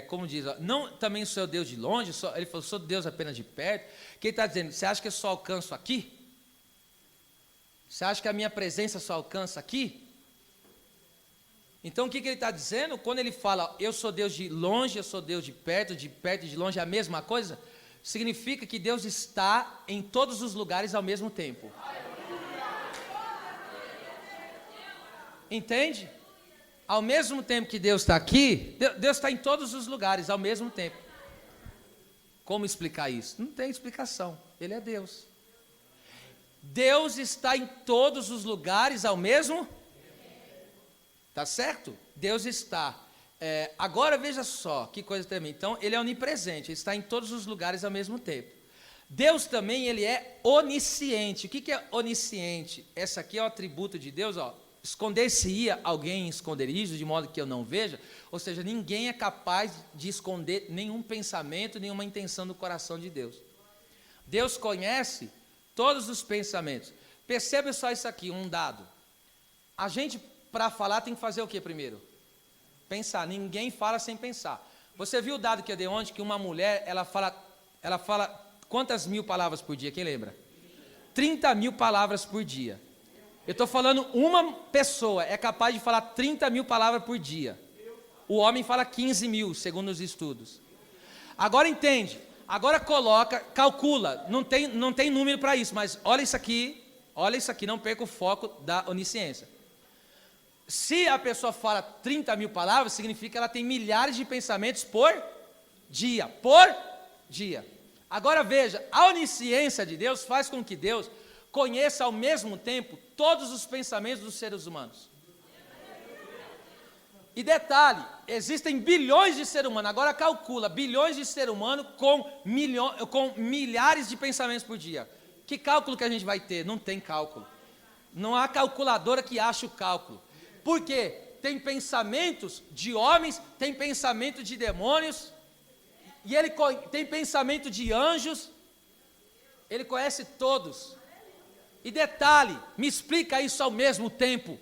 S1: como diz, não também sou eu Deus de longe, ele falou, sou Deus apenas de perto. O que ele está dizendo? Você acha que eu só alcanço aqui? Você acha que a minha presença só alcança aqui? Então o que ele está dizendo? Quando ele fala, eu sou Deus de longe, eu sou Deus de perto e de longe é a mesma coisa? Significa que Deus está em todos os lugares ao mesmo tempo. Entende? Ao mesmo tempo que Deus está aqui, Deus está em todos os lugares ao mesmo tempo. Como explicar isso? Não tem explicação. Ele é Deus. Deus está em todos os lugares ao mesmo tempo. Tá certo? Deus está. Agora veja só, que coisa também. Então, Ele é onipresente, Ele está em todos os lugares ao mesmo tempo. Deus também, Ele é onisciente. O que é onisciente? Essa aqui é o atributo de Deus, esconder-se-ia alguém em esconderijo, de modo que eu não veja. Ou seja, ninguém é capaz de esconder nenhum pensamento, nenhuma intenção do coração de Deus. Deus conhece todos os pensamentos. Perceba só isso aqui, um dado. A gente, para falar, tem que fazer o que primeiro? Pensar. Ninguém fala sem pensar. Você viu o dado que eu dei ontem, que uma mulher, ela fala quantas 1000 palavras por dia? Quem lembra? 30 mil palavras por dia. Eu estou falando, uma pessoa é capaz de falar 30 mil palavras por dia. O homem fala 15 mil, segundo os estudos. Agora entende, agora calcula, não tem número para isso, mas olha isso aqui, não perca o foco da onisciência. Se a pessoa fala 30 mil palavras, significa que ela tem milhares de pensamentos por dia. Agora veja, a onisciência de Deus faz com que Deus conheça ao mesmo tempo todos os pensamentos dos seres humanos. E detalhe, existem bilhões de seres humanos, agora calcula, bilhões de seres humanos com milhares de pensamentos por dia. Que cálculo que a gente vai ter? Não tem cálculo. Não há calculadora que ache o cálculo. Por quê? Tem pensamentos de homens, tem pensamento de demônios, e ele tem pensamento de anjos, ele conhece todos. E detalhe, me explica isso ao mesmo tempo.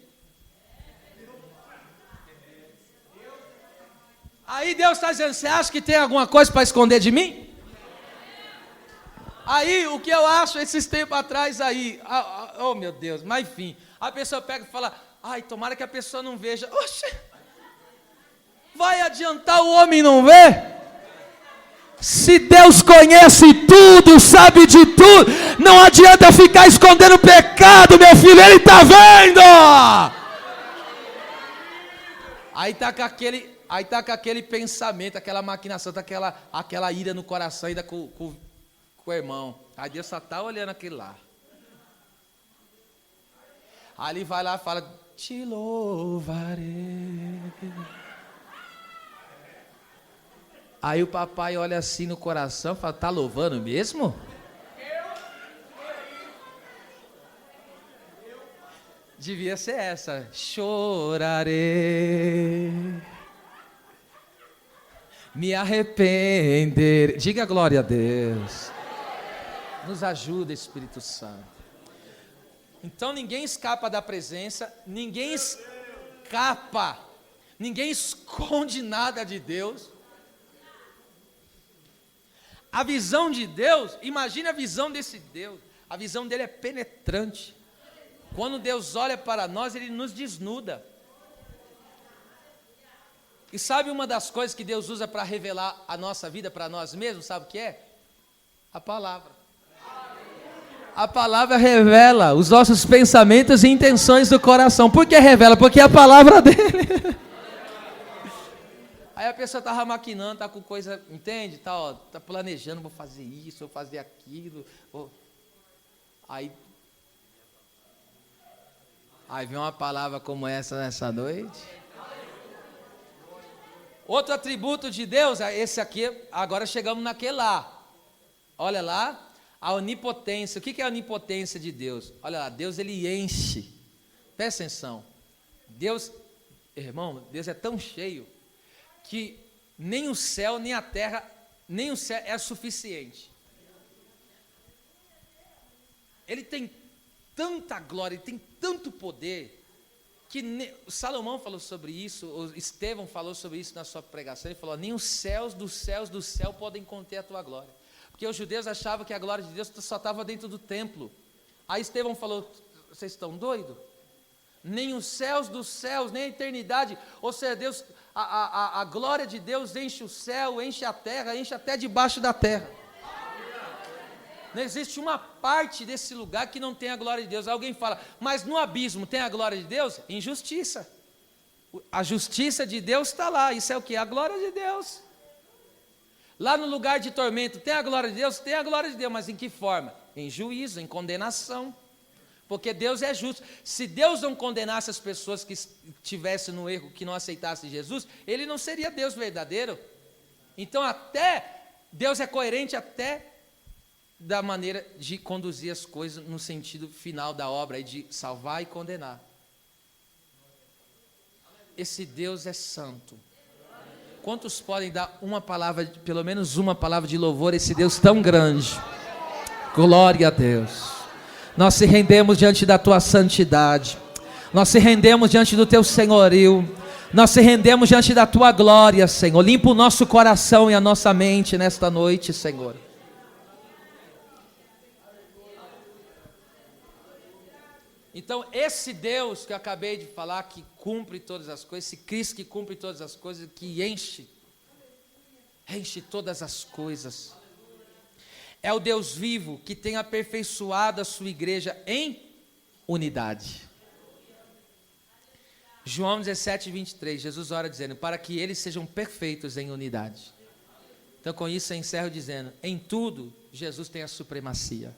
S1: Aí Deus está dizendo, você acha que tem alguma coisa para esconder de mim? Aí, o que eu acho, esses tempos atrás aí, oh meu Deus, mas enfim, a pessoa pega e fala, ai, tomara que a pessoa não veja. Oxe, vai adiantar o homem não ver? Se Deus conhece tudo, sabe de tudo, não adianta ficar escondendo o pecado, meu filho, Ele está vendo. Aí está com aquele pensamento, aquela maquinação, tá aquela ira no coração ainda com o irmão. Aí Deus só está olhando aquele lá. Aí ele vai lá e fala, te louvarei. Aí o papai olha assim no coração e fala, tá louvando mesmo? Devia ser essa, chorarei, me arrepender. Diga glória a Deus. Nos ajuda, Espírito Santo. Então ninguém escapa da presença, ninguém esconde nada de Deus. A visão de Deus, imagine a visão desse Deus, a visão dele é penetrante. Quando Deus olha para nós, Ele nos desnuda. E sabe uma das coisas que Deus usa para revelar a nossa vida para nós mesmos, sabe o que é? A palavra. A palavra revela os nossos pensamentos e intenções do coração. Por que revela? Porque é a palavra dele. Aí a pessoa estava maquinando, está com coisa, entende? Está planejando, vou fazer isso, vou fazer aquilo. Aí vem uma palavra como essa nessa noite. Outro atributo de Deus, esse aqui, agora chegamos naquele lá. Olha lá, a onipotência. O que é a onipotência de Deus? Olha lá, Deus ele enche. Presta atenção. Deus, irmão, Deus é tão cheio que nem o céu, nem a terra, nem o céu é suficiente. Ele tem tanta glória, ele tem tanto poder, que Salomão falou sobre isso, o Estevão falou sobre isso na sua pregação, ele falou, nem os céus do céu podem conter a tua glória. Porque os judeus achavam que a glória de Deus só estava dentro do templo. Aí Estevão falou, vocês estão doidos? Nem os céus dos céus, nem a eternidade, ou seja, Deus, a glória de Deus enche o céu, enche a terra, enche até debaixo da terra. Não existe uma parte desse lugar que não tem a glória de Deus. Alguém fala, mas no abismo tem a glória de Deus? Injustiça. A justiça de Deus está lá, isso é o que? A glória de Deus. Lá no lugar de tormento, tem a glória de Deus? Tem a glória de Deus, mas em que forma? Em juízo, em condenação. Porque Deus é justo. Se Deus não condenasse as pessoas que estivessem no erro, que não aceitassem Jesus, Ele não seria Deus verdadeiro. Então Deus é coerente até da maneira de conduzir as coisas no sentido final da obra, de salvar e condenar. Esse Deus é santo. Quantos podem dar uma palavra, pelo menos uma palavra de louvor a esse Deus tão grande? Glória a Deus. Nós se rendemos diante da tua santidade, nós se rendemos diante do teu senhorio, nós se rendemos diante da tua glória, Senhor. Limpa o nosso coração e a nossa mente nesta noite, Senhor. Então, esse Deus que eu acabei de falar, que cumpre todas as coisas, esse Cristo que cumpre todas as coisas, que enche todas as coisas, é o Deus vivo que tem aperfeiçoado a sua igreja em unidade. João 17, 23, Jesus ora dizendo, para que eles sejam perfeitos em unidade. Então com isso eu encerro dizendo, em tudo, Jesus tem a supremacia.